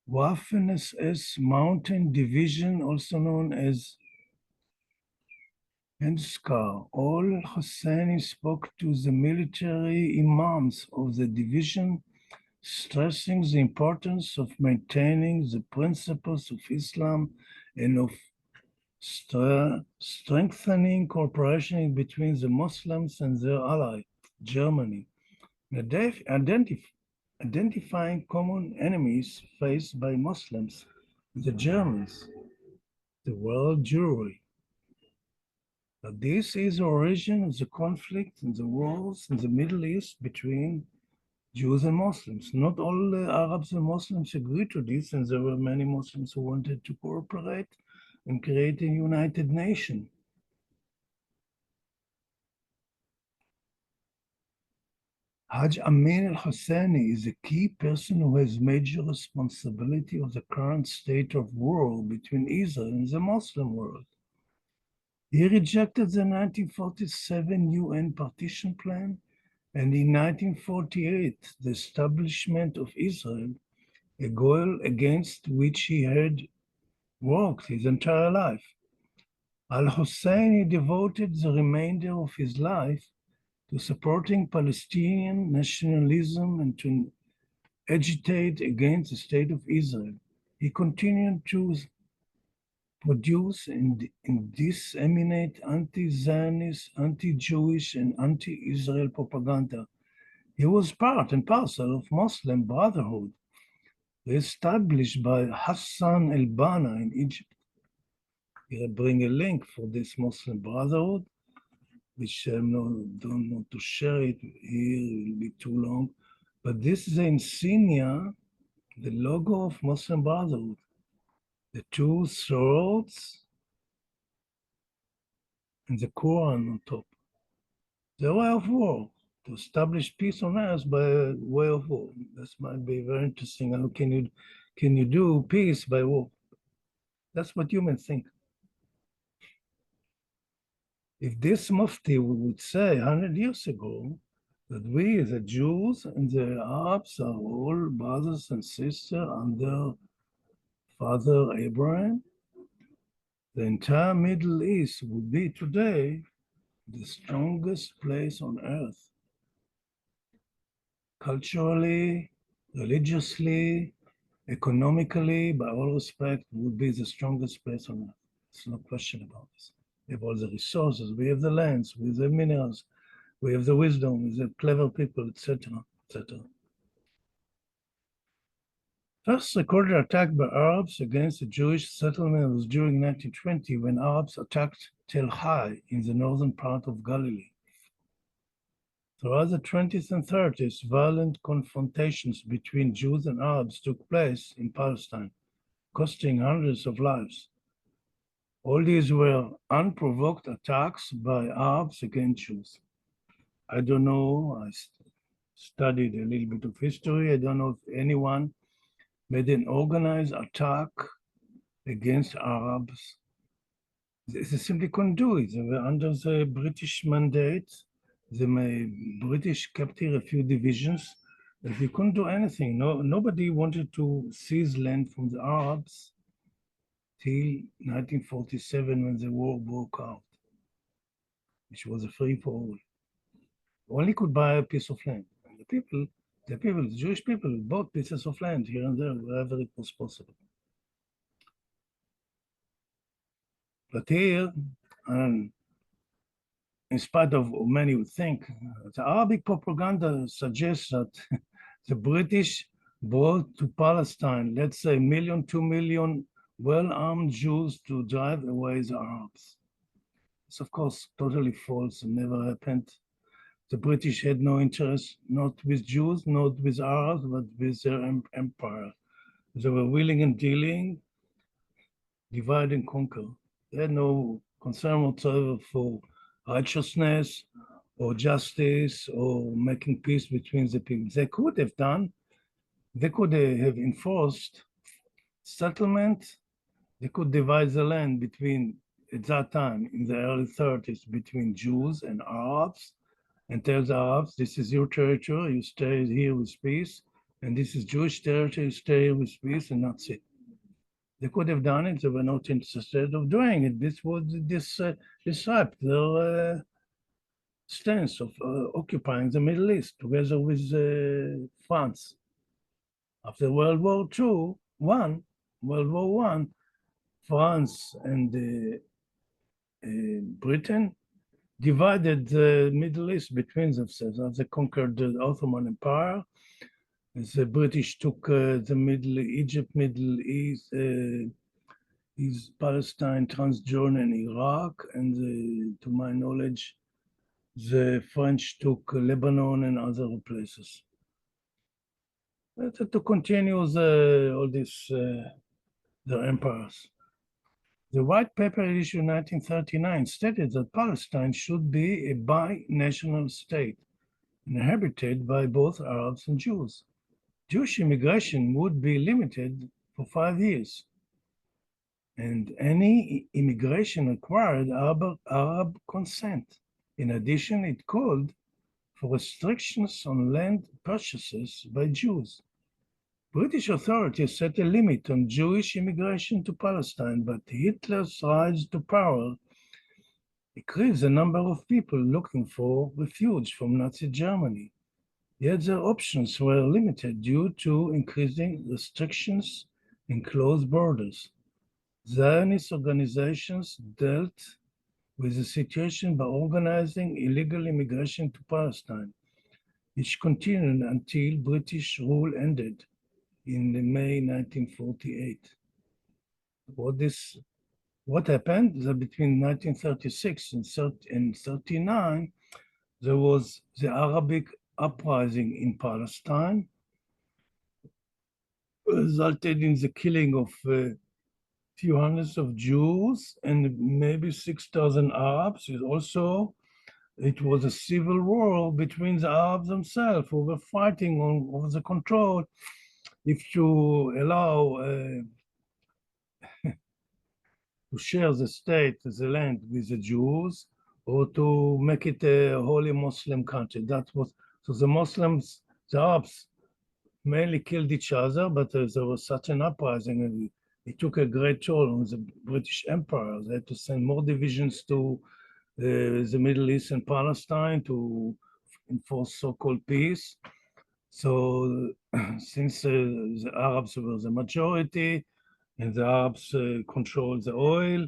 Waffen-SS Mountain Division, also known as Handskar. All Hosseini spoke to the military imams of the division, stressing the importance of maintaining the principles of Islam and of strengthening cooperation between the Muslims and their ally, Germany, identifying common enemies faced by Muslims, the Germans, the world Jewry. But this is the origin of the conflict and the wars in the Middle East between Jews and Muslims. Not all Arabs and Muslims agreed to this, and there were many Muslims who wanted to cooperate and create a united nation. Hajj Amin al-Husseini is a key person who has major responsibility of the current state of war between Israel and the Muslim world. He rejected the 1947 UN partition plan and in 1948 the establishment of Israel, a goal against which he had worked his entire life. Al-Husseini devoted the remainder of his life to supporting Palestinian nationalism and to agitate against the state of Israel. He continued to produce and disseminate anti-Zionist, anti-Jewish, and anti-Israel propaganda. He was part and parcel of Muslim Brotherhood, established by Hassan el-Banna in Egypt. Here I bring a link for this Muslim Brotherhood, which I don't want to share it here, it will be too long. But this is the insignia, the logo of Muslim Brotherhood. The two swords and the Quran on top. The way of war, to establish peace on earth by way of war. This might be very interesting. How can you do peace by war? That's what humans think. If this Mufti would say 100 years ago that we, the Jews and the Arabs, are all brothers and sisters under Father Abraham, the entire Middle East would be today the strongest place on earth. Culturally, religiously, economically, by all respect, would be the strongest place on earth. There's no question about this. We have all the resources, we have the lands, we have the minerals, we have the wisdom, we have clever people, etc., etc. First recorded attack by Arabs against the Jewish settlement was during 1920 when Arabs attacked Tel Hai in the northern part of Galilee. Throughout the 20s and 30s, violent confrontations between Jews and Arabs took place in Palestine, costing hundreds of lives. All these were unprovoked attacks by Arabs against Jews. I don't know, I studied a little bit of history. I don't know if anyone made an organized attack against Arabs. They simply couldn't do it. They were under the British mandate. The British kept here a few divisions, but they couldn't do anything. Nobody wanted to seize land from the Arabs till 1947 when the war broke out, which was a free-for-all. Only could buy a piece of land. And the Jewish people bought pieces of land here and there wherever it was possible. But here, and in spite of many would think, the Arabic propaganda suggests that the British brought to Palestine, let's say, 1 million, 2 million well-armed Jews to drive away the Arabs. It's of course totally false and never happened. The British had no interest, not with Jews, not with Arabs, but with their empire. They were willing and dealing, divide and conquer. They had no concern whatsoever for righteousness or justice or making peace between the people. They could have enforced settlement. They could divide the land between, at that time, in the early 30s, between Jews and Arabs, and tell the Arabs, this is your territory, you stay here with peace. And this is Jewish territory, stay with peace, and that's it. They could have done it. They were not interested of doing it. This was disrupt their stance of occupying the Middle East together with France. After World War One, France and Britain divided the Middle East between themselves. As they conquered the Ottoman Empire, the British took the Egypt, Middle East, Palestine, Transjordan, and Iraq, and to my knowledge, the French took Lebanon and other places. To continue all this, their empires. The White Paper issued in 1939 stated that Palestine should be a bi-national state, inhabited by both Arabs and Jews. Jewish immigration would be limited for 5 years, and any immigration required Arab consent. In addition, it called for restrictions on land purchases by Jews. British authorities set a limit on Jewish immigration to Palestine, but Hitler's rise to power increased the number of people looking for refuge from Nazi Germany. Yet their options were limited due to increasing restrictions and closed borders. Zionist organizations dealt with the situation by organizing illegal immigration to Palestine, which continued until British rule ended in May 1948. What happened? That between 1936 and 1939, there was the Arabic uprising in Palestine, resulted in the killing of few hundreds of Jews and maybe 6,000 Arabs. It was a civil war between the Arabs themselves who were fighting over the control. If you allow to share the state, the land with the Jews, or to make it a holy Muslim country. So the Muslims, the Arabs mainly killed each other, but there was such an uprising, and it took a great toll on the British Empire. They had to send more divisions to the Middle East and Palestine to enforce so-called peace. So since the Arabs were the majority, and the Arabs controlled the oil,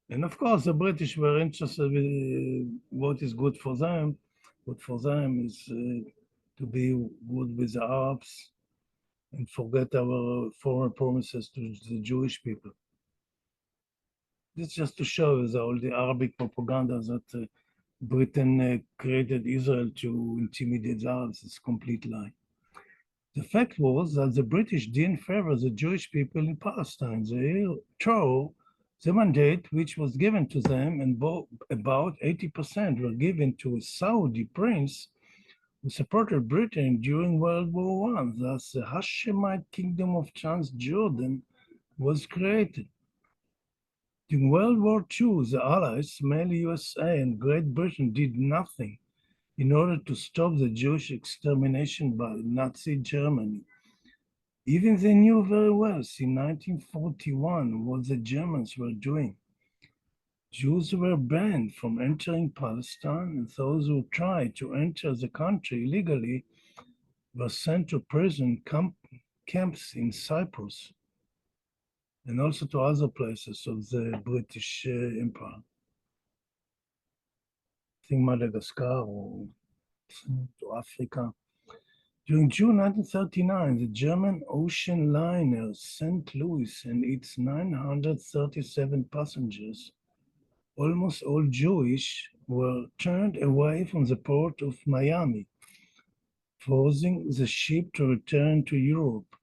and of course the British were interested in what is good for them. Good for them is to be good with the Arabs and forget our foreign promises to the Jewish people. This just to show us all the Arabic propaganda that Britain created Israel to intimidate the Arabs. It's a complete lie. The fact was that the British didn't favor the Jewish people in Palestine. They tore the mandate which was given to them, and about 80% were given to a Saudi prince who supported Britain during World War I. Thus, the Hashemite kingdom of Transjordan was created. During World War II, the Allies, mainly USA and Great Britain, did nothing in order to stop the Jewish extermination by Nazi Germany. Even they knew very well in 1941 what the Germans were doing. Jews were banned from entering Palestine, and those who tried to enter the country illegally were sent to prison camps in Cyprus and also to other places of the British Empire. I think Madagascar or to Africa. During June 1939, the German ocean liner St. Louis and its 937 passengers, almost all Jewish, were turned away from the port of Miami, forcing the ship to return to Europe.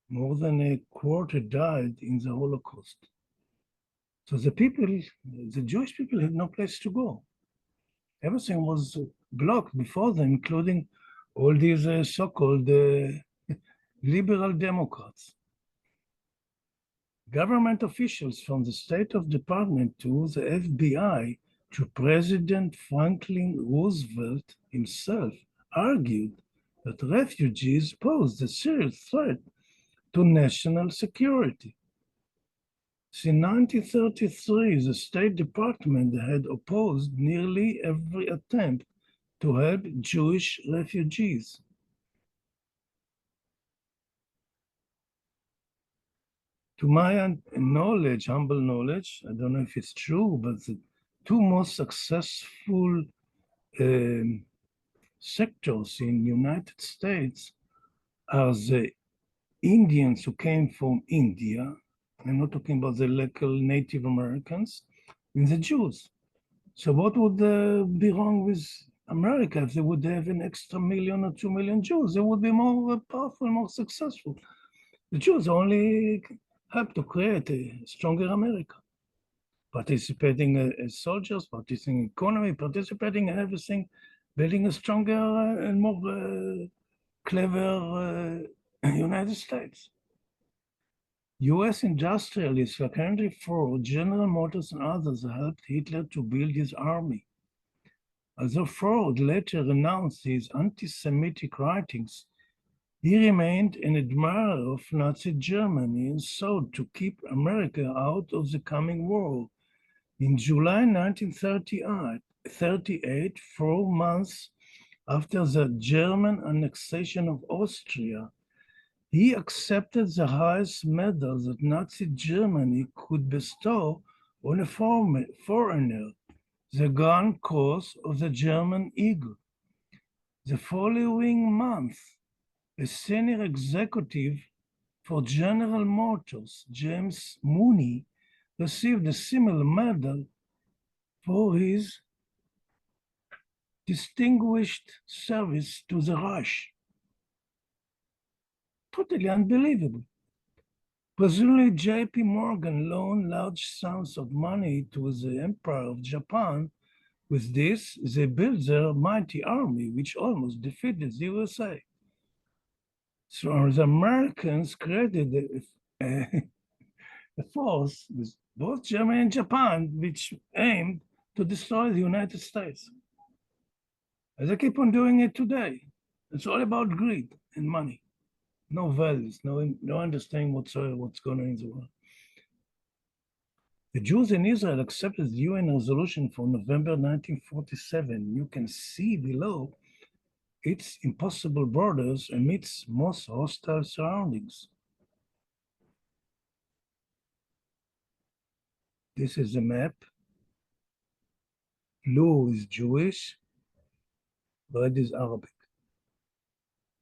More than a quarter died in the Holocaust. So the Jewish people had no place to go. Everything was blocked before them, including all these so-called liberal Democrats. Government officials from the State of Department to the FBI to President Franklin Roosevelt himself argued that refugees posed a serious threat to national security. Since 1933, the State Department had opposed nearly every attempt to help Jewish refugees. To my knowledge, humble knowledge, I don't know if it's true, but the two most successful sectors in United States are the Indians who came from India. I'm not talking about the local Native Americans, and the Jews. So what would be wrong with America if they would have an extra million or 2 million Jews? They would be more powerful, more successful. The Jews only help to create a stronger America, participating as soldiers, participating in economy, participating in everything, building a stronger and more clever United States. US industrialists like Henry Ford, General Motors, and others helped Hitler to build his army. Although Ford later renounced his anti-Semitic writings, he remained an admirer of Nazi Germany and sought to keep America out of the coming war. In July 1938, 4 months after the German annexation of Austria, he accepted the highest medal that Nazi Germany could bestow on a foreigner, the Grand Cross of the German Eagle. The following month, a senior executive for General Motors, James Mooney, received a similar medal for his distinguished service to the Reich. Totally unbelievable. Presumably, J.P. Morgan loaned large sums of money to the Empire of Japan. With this, they built their mighty army, which almost defeated the USA. So the Americans created a force with both Germany and Japan, which aimed to destroy the United States. As they keep on doing it today. It's all about greed and money. No values, no understanding whatsoever what's going on in the world. The Jews in Israel accepted the UN resolution for November 1947. You can see below its impossible borders amidst most hostile surroundings. This is a map. Blue is Jewish, red is Arabic.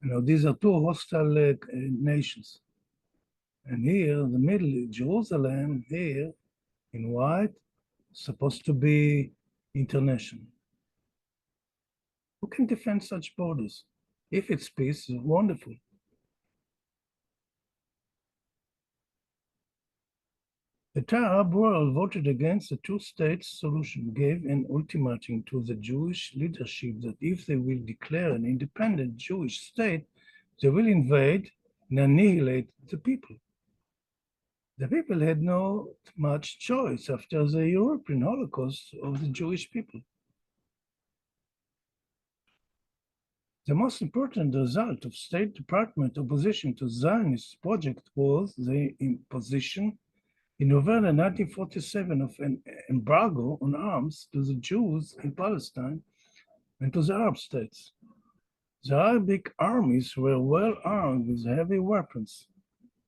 Now, these are two hostile nations. And here, in the middle, Jerusalem, here, in white, supposed to be international. Who can defend such borders? If it's peace, it's wonderful. The Arab world voted against the two-state solution, gave an ultimatum to the Jewish leadership that if they will declare an independent Jewish state, they will invade and annihilate the people. The people had not much choice after the European Holocaust of the Jewish people. The most important result of State Department opposition to Zionist project was the imposition in November 1947 of an embargo on arms to the Jews in Palestine and to the Arab states. The Arabic armies were well armed with heavy weapons.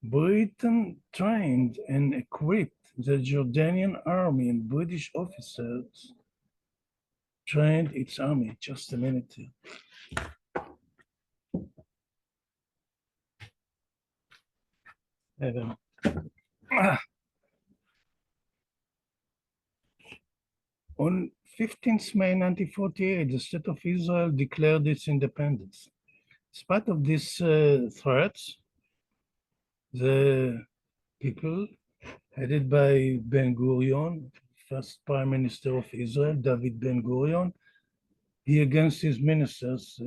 Britain trained and equipped the Jordanian army, and British officers trained its army. Just a minute here. On 15th May 1948, the State of Israel declared its independence. In spite of these threats, the people headed by Ben-Gurion, first Prime Minister of Israel, David Ben-Gurion, he against his ministers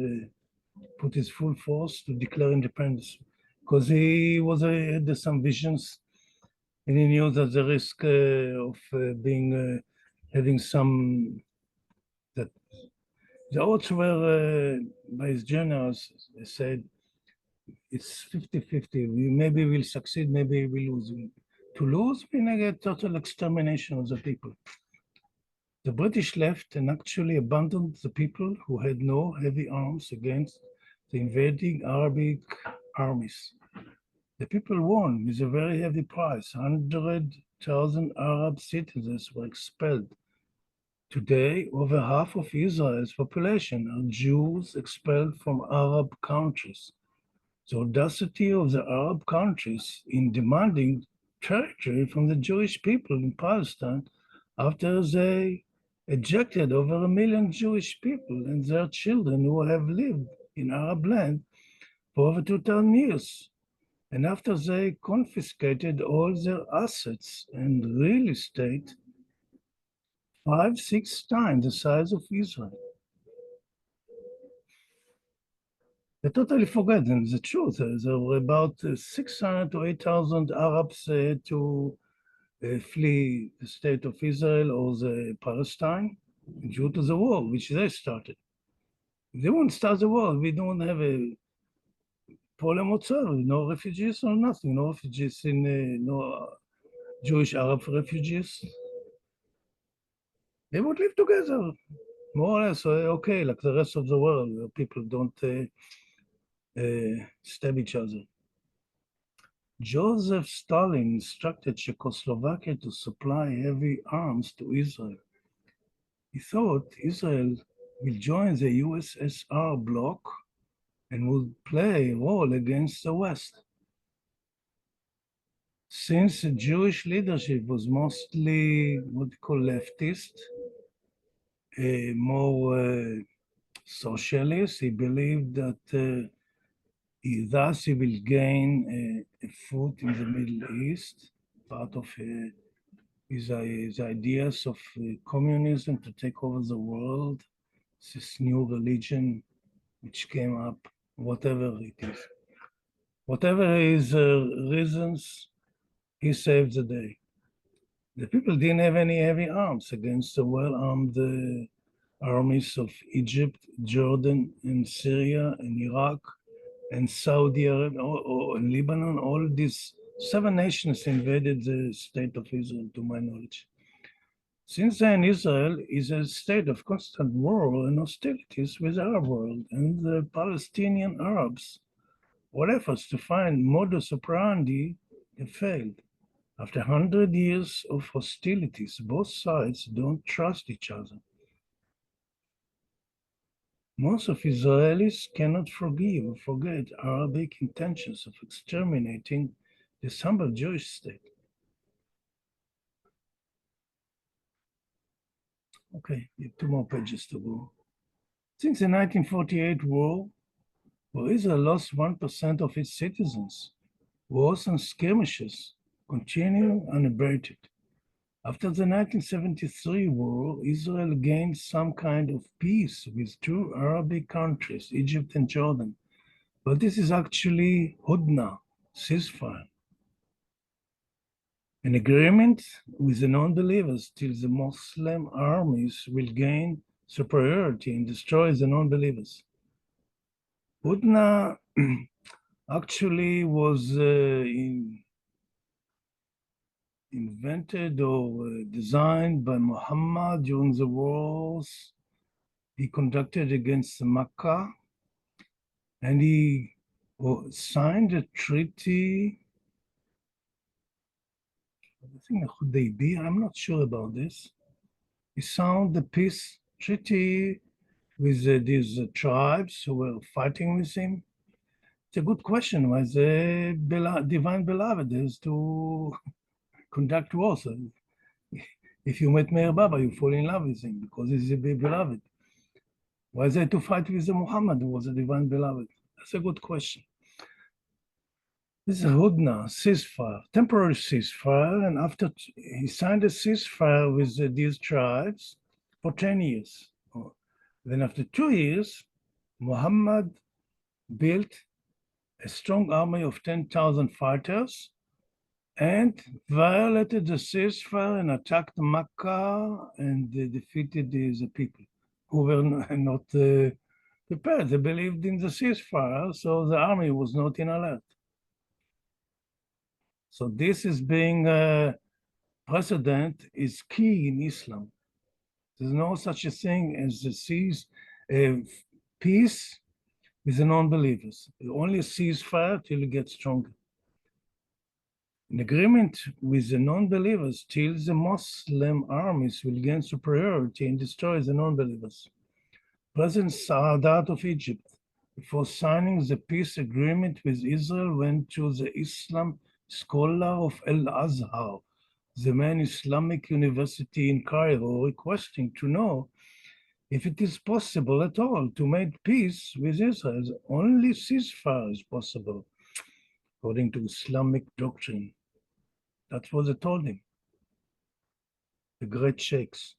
put his full force to declare independence because he was had some visions and he knew that the risk of having some that The odds were, by his generals, they said, it's 50-50. Maybe we'll succeed, maybe we lose. To lose means a total extermination of the people. The British left and actually abandoned the people who had no heavy arms against the invading Arabic armies. The people won with a very heavy price. 100,000 Arab citizens were expelled. Today, over half of Israel's population are Jews expelled from Arab countries. The audacity of the Arab countries in demanding territory from the Jewish people in Palestine after they ejected over 1 million Jewish people and their children who have lived in Arab land for over 2,000 years, and after they confiscated all their assets and real estate 5-6 times the size of Israel. They totally forgotten the truth. There were about 600 to 8,000 Arabs to flee the state of Israel or the Palestine due to the war, which they started. If they won't start the war, we don't have a problem whatsoever. No refugees or nothing. No refugees in no Jewish Arab refugees. They would live together, more or less. Okay, like the rest of the world, where people don't stab each other. Joseph Stalin instructed Czechoslovakia to supply heavy arms to Israel. He thought Israel will join the USSR bloc and would play a role against the West. Since the Jewish leadership was mostly what we call leftist, more socialist, he believed that thus he will gain a foot in the Middle East, part of his ideas of communism to take over the world, this new religion which came up, whatever it is. Whatever his reasons, he saved the day. The people didn't have any heavy arms against the well-armed armies of Egypt, Jordan, and Syria, and Iraq, and Saudi Arabia, and Lebanon. All these 7 nations invaded the state of Israel, to my knowledge. Since then, Israel is a state of constant war and hostilities with the Arab world and the Palestinian Arabs. All efforts to find modus operandi have failed. After 100 years of hostilities, both sides don't trust each other. Most of Israelis cannot forgive or forget Arabic intentions of exterminating this humble Jewish state. Okay, 2 more pages to go. Since the 1948 war, where Israel lost 1% of its citizens, wars and skirmishes continue unabated. After the 1973 war, Israel gained some kind of peace with 2 Arabic countries, Egypt and Jordan. But this is actually Hudna, ceasefire. An agreement with the non-believers till the Muslim armies will gain superiority and destroy the non-believers. Hudna actually was invented or designed by Muhammad during the wars he conducted against Mecca, and he signed a treaty, I think Hudaybiyah, I'm not sure about this. He signed the peace treaty with these tribes who were fighting with him. It's a good question why the divine beloved is to conduct wars. If you met Meir Baba, you fall in love with him because he's a beloved. Why is they to fight with the Muhammad who was a divine beloved? That's a good question. This is a Hudna, ceasefire, temporary ceasefire, and after he signed a ceasefire with these tribes for 10 years. Then after 2 years, Muhammad built a strong army of 10,000 fighters and violated the ceasefire and attacked Mecca and they defeated the people. who were not prepared. They believed in the ceasefire, so the army was not in alert. So this is being precedent is key in Islam. There's no such a thing as peace with the non-believers. You only ceasefire till you get stronger. An agreement with the non-believers till the Muslim armies will gain superiority and destroy the non-believers. President Sadat of Egypt, before signing the peace agreement with Israel, went to the Islam scholar of Al-Azhar, the main Islamic university in Cairo, requesting to know if it is possible at all to make peace with Israel. Only ceasefire is possible, according to Islamic doctrine. That's what they told him, the great sheikhs.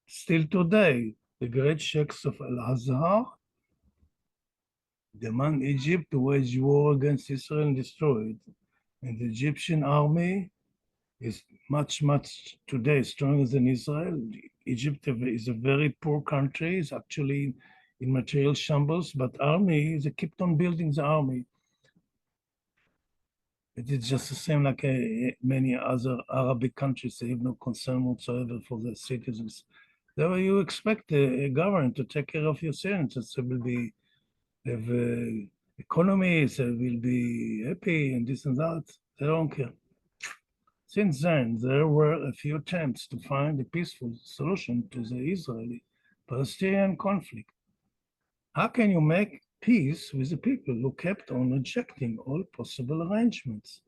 Still today, the great sheikhs of Al-Azhar demand Egypt to wage war against Israel and destroy it. And the Egyptian army is much today stronger than Israel. Egypt is a very poor country. It's actually in material shambles, but army, they kept on building the army. It is just the same like many other Arabic countries. They have no concern whatsoever for their citizens. There you expect a government to take care of your citizens. They will be have economies, they will be happy and this and that. They don't care. Since then, there were a few attempts to find a peaceful solution to the Israeli-Palestinian conflict. How can you make peace with the people who kept on rejecting all possible arrangements,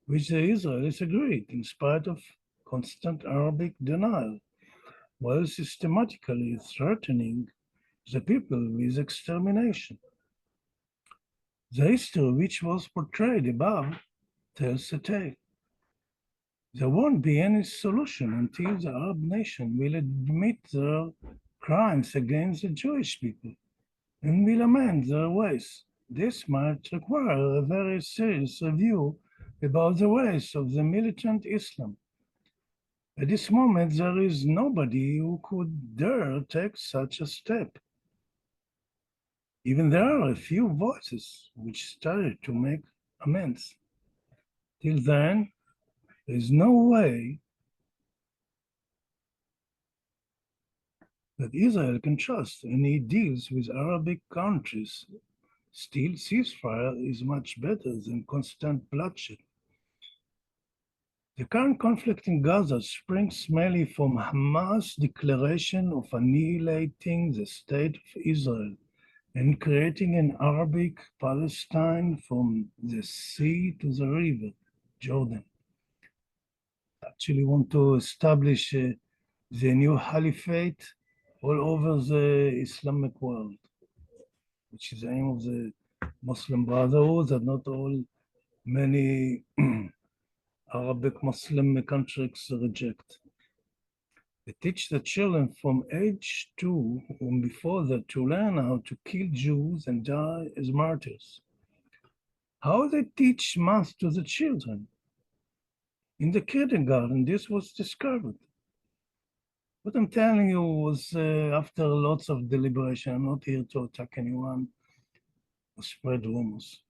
which the Israelis agreed in spite of constant Arabic denial, while systematically threatening the people with extermination? The history which was portrayed above tells a tale. There won't be any solution until the Arab nation will admit their crimes against the Jewish people and will amend their ways. This might require a very serious review about the ways of the militant Islam. At this moment, there is nobody who could dare take such a step. Even there are a few voices which started to make amends. Till then, there is no way that Israel can trust any deals with Arabic countries. Still, ceasefire is much better than constant bloodshed. The current conflict in Gaza springs mainly from Hamas' declaration of annihilating the state of Israel and creating an Arabic Palestine from the sea to the river, Jordan. Actually want to establish the new caliphate all over the Islamic world, which is the aim of the Muslim Brotherhood, that not all many Arabic Muslim countries reject. They teach the children from age 2 or before that to learn how to kill Jews and die as martyrs. How they teach math to the children? In the kindergarten, this was discovered. What I'm telling you was after lots of deliberation. I'm not here to attack anyone or spread rumors.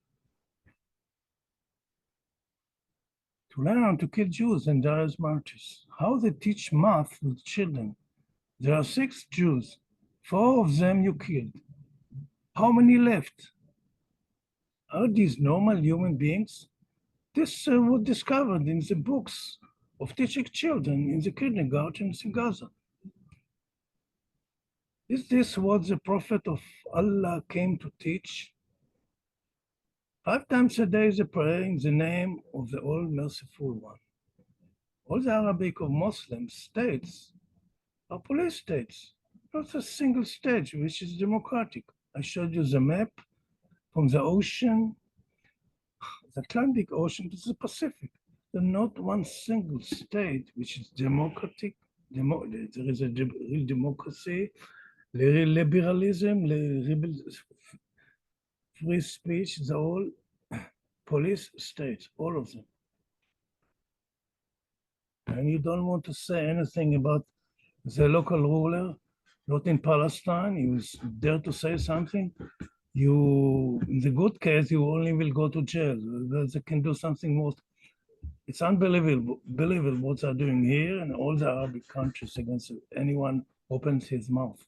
To learn how to kill Jews and die as martyrs. How they teach math with children. There are 6 Jews. 4 of them you killed. How many left? Are these normal human beings? This was discovered in the books of teaching children in the kindergartens in Gaza. Is this what the Prophet of Allah came to teach? 5 times a day they pray in the name of the All-Merciful One. All the Arabic of Muslim states are police states, not a single state which is democratic. I showed you the map from the ocean, the Atlantic Ocean to the Pacific. There's not one single state which is democratic. There is a real democracy, liberalism, free speech, they're all police states, all of them. And you don't want to say anything about the local ruler not in Palestine. You dare to say something, you, in the good case, you only will go to jail. They can do something more. It's unbelievable what they're doing here and all the Arabic countries against anyone opens his mouth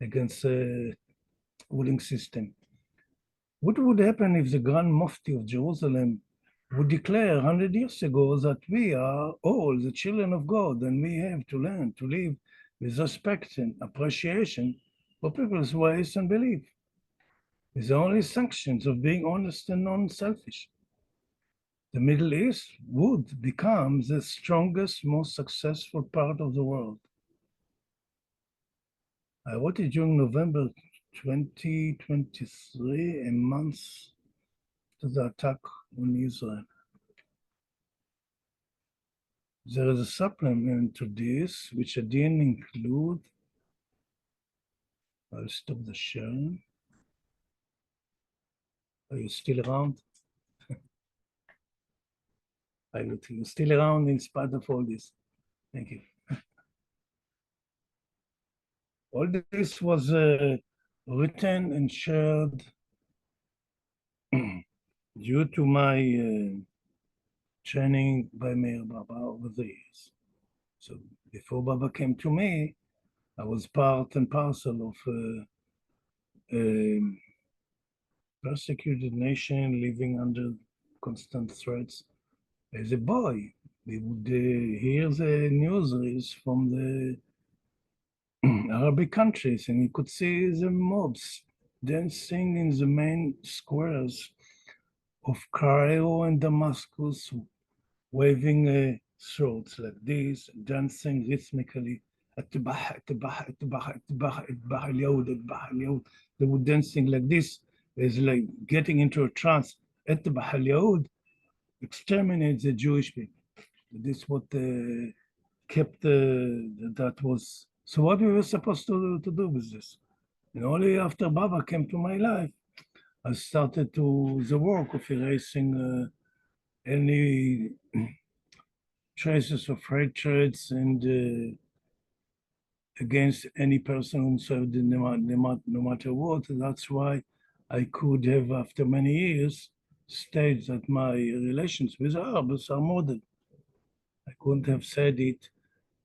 against the ruling system. What would happen if the Grand Mufti of Jerusalem would declare 100 years ago that we are all the children of God and we have to learn to live with respect and appreciation for people's ways and belief? It's the only sanctions of being honest and non-selfish. The Middle East would become the strongest, most successful part of the world. I wrote it during November 2023, a month to the attack on Israel. There is a supplement to this, which I didn't include. I'll stop the sharing. Are you still around? You're still around in spite of all this. Thank you. All this was written and shared due to my training by Meir Baba over the years. So before Baba came to me, I was part and parcel of a persecuted nation living under constant threats. As a boy, we would hear the newsreels from the Arabic countries, and you could see the mobs dancing in the main squares of Cairo and Damascus, waving swords like this, dancing rhythmically. They were dancing like this. It's like getting into a trance. Exterminate the Jewish people. This is what kept that was. So what we were supposed to do with this? And only after Baba came to my life, I started to the work of erasing any traces of hatreds and against any person who served no matter what. That's why I could have, after many years, state that my relations with Arabs are modern. I couldn't have said it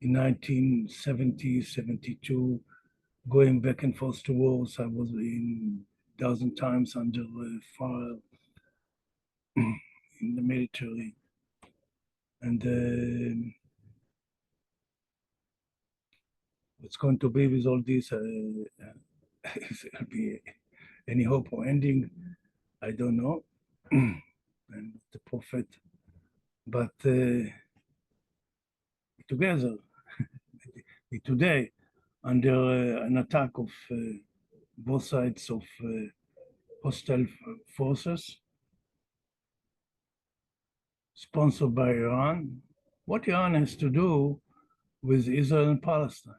in 1970, 72, going back and forth to wars. I was in a dozen times under fire in the military. And what's going to be with all this? If there'll be any hope or ending, I don't know. And the prophet, but together, today, under an attack of both sides of hostile forces, sponsored by Iran, what Iran has to do with Israel and Palestine.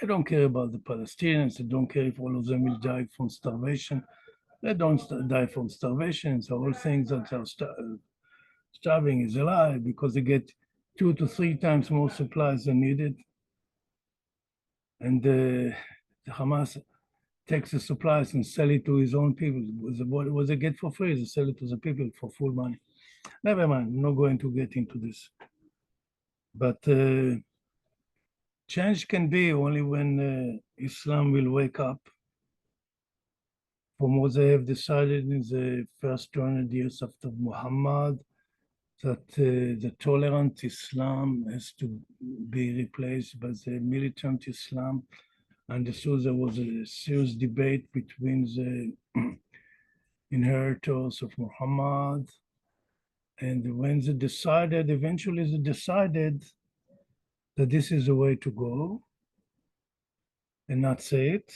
They don't care about the Palestinians. They don't care if all of them will die from starvation. They don't die from starvation. So all things that are starving is a lie because they get 2 to 3 times more supplies than needed. And the Hamas takes the supplies and sell it to his own people. What they get for free, they sell it to the people for full money. Never mind, I'm not going to get into this. But change can be only when Islam will wake up from what they have decided in the first 200 years after Muhammad, that the tolerant Islam has to be replaced by the militant Islam. And so there was a serious debate between the inheritors of Muhammad. And when they decided, eventually they decided that this is the way to go and not say it.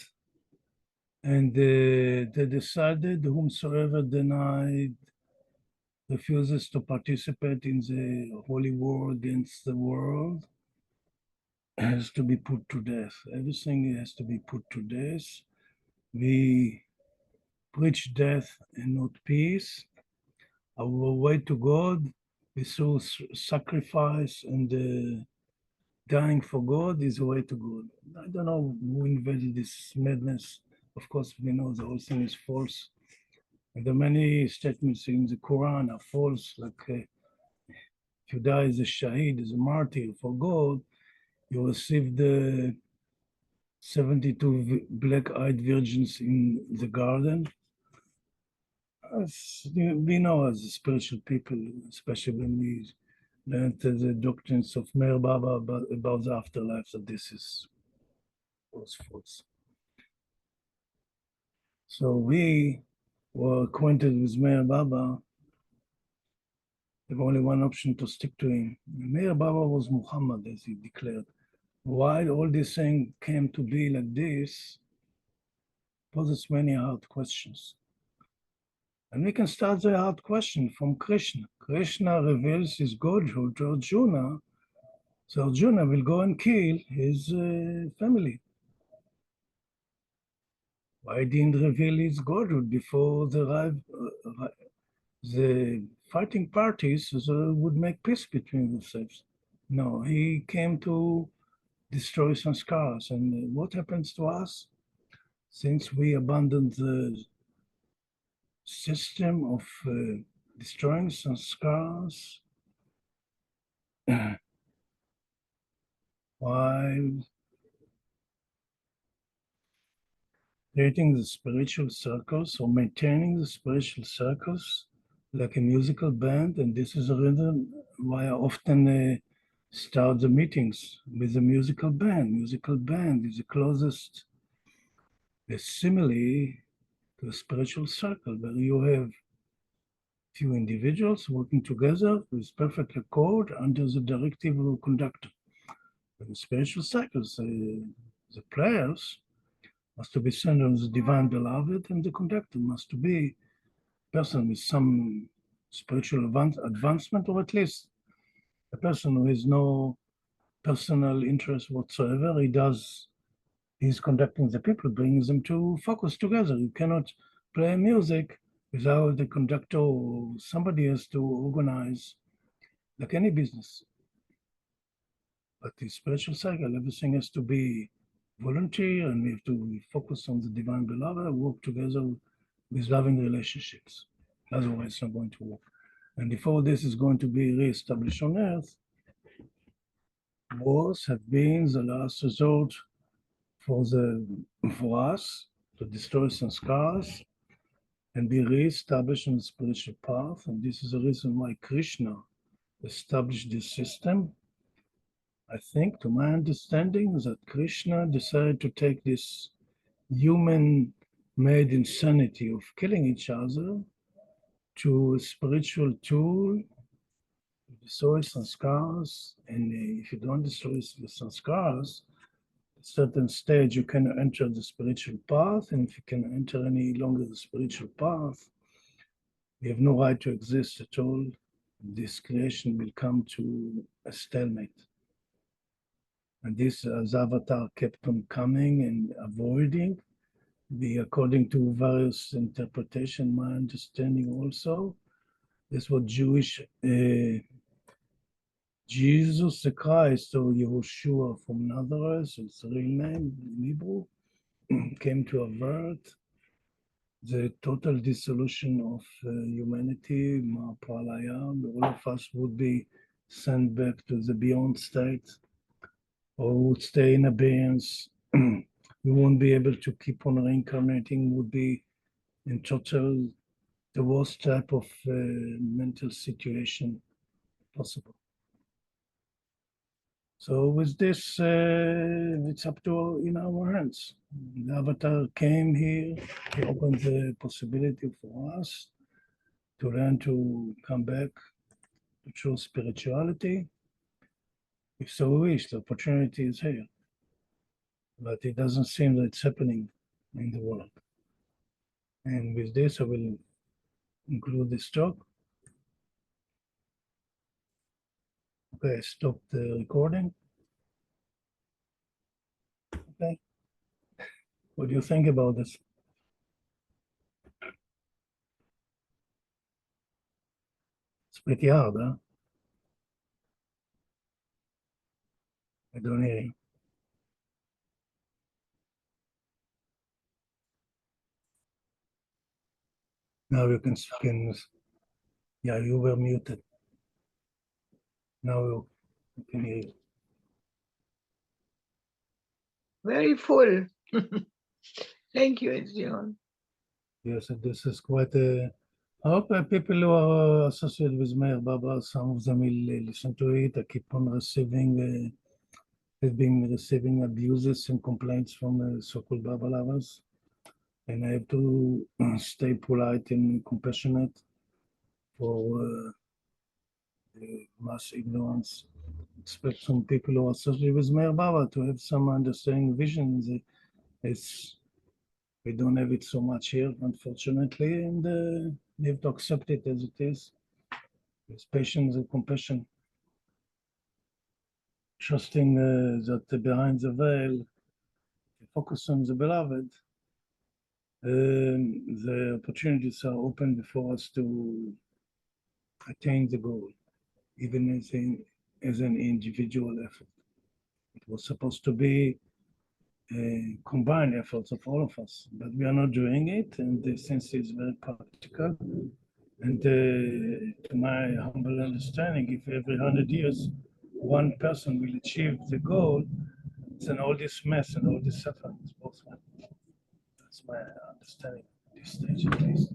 And they decided whomsoever denied, refuses to participate in the holy war against the world, has to be put to death. Everything has to be put to death. We preach death and not peace. Our way to God is through sacrifice and dying for God is the way to God. I don't know who invented this madness. Of course, we know the whole thing is false. And the many statements in the Quran are false, like if you die as a shaheed, as a martyr for God, you receive the 72 black-eyed virgins in the garden. As we know as spiritual people, especially when we learn the doctrines of Meir Baba about the afterlife, that this is false. So we were acquainted with Meir Baba. There was only one option to stick to him. Meir Baba was Muhammad, as he declared. Why all this thing came to be like this poses many hard questions. And we can start the hard question from Krishna. Krishna reveals his godhood to Arjuna, so Arjuna will go and kill his family. Why didn't reveal his godhood before the fighting parties would make peace between themselves? No, he came to destroy sanskars. And what happens to us? Since we abandoned the system of destroying sanskars, while creating the spiritual circles or maintaining the spiritual circles like a musical band. And this is a reason why I often start the meetings with a musical band. Musical band is the closest simile to a spiritual circle where you have few individuals working together with perfect accord under the directive of a conductor. In spiritual cycles, the players must to be centered on the divine beloved, and the conductor must to be a person with some spiritual advancement, or at least a person who has no personal interest whatsoever. He's conducting the people, brings them to focus together. You cannot play music without the conductor, or somebody has to organize, like any business. But the spiritual cycle, everything has to be volunteer, and we have to focus on the divine beloved, work together with loving relationships. Otherwise, it's not going to work. And before this is going to be reestablished on earth, wars have been the last resort for us to destroy some scars and be reestablished on the spiritual path. And this is the reason why Krishna established this system. I think, to my understanding, that Krishna decided to take this human-made insanity of killing each other to a spiritual tool to destroy sanskars. And if you don't destroy the sanskars, at a certain stage you can enter the spiritual path. And if you can enter any longer the spiritual path, you have no right to exist at all. This creation will come to a stalemate. And this avatar kept on coming and avoiding. According to various interpretation, my understanding also, this was Jewish Jesus the Christ, or Yehoshua from Nazareth, it's a real name in Hebrew, came to avert the total dissolution of humanity, Mahapralaya. All of us would be sent back to the beyond state, or would stay in abeyance. We won't be able to keep on reincarnating, would be in total the worst type of mental situation possible. So with this, it's up to in our hands. The avatar came here, he opened the possibility for us to learn to come back to true spirituality. If so wish, the opportunity is here. But it doesn't seem that it's happening in the world. And with this, I will include this talk. Okay, stop the recording. Okay. What do you think about this? It's pretty hard, huh? I don't hear you. Now you can, yeah, you were muted. Now you can hear you. Very full. Thank you, Etzion. Yes, this is quite a. I hope people who are associated with Meir Baba, some of them will listen to it. I keep on receiving, have been receiving abuses and complaints from so-called Baba lovers, and I have to stay polite and compassionate for mass ignorance. Expect some people who are associated with Meir Baba to have some understanding visions. It's we don't have it so much here, unfortunately, and we have to accept it as it is, with patience and compassion, trusting that behind the veil, focus on the beloved, the opportunities are open before us to attain the goal, even as an individual effort. It was supposed to be combined efforts of all of us, but we are not doing it, and since it's very practical, and to my humble understanding, if every 100 years one person will achieve the goal, then all this mess and all this suffering is worthwhile. That's my understanding at this stage, at least.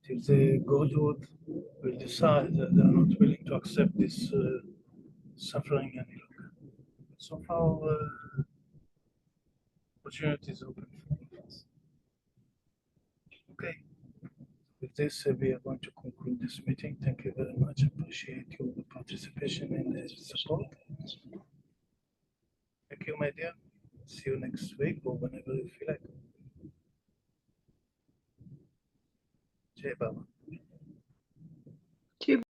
Till the Godhood will decide that they are not willing to accept this suffering any longer. So far, opportunities open for all of us. Okay, with this, we are going to conclude this meeting. Thank you very much. Appreciate your participation and support. Thank you, my dear. See you next week or whenever you feel like. Jai Baba.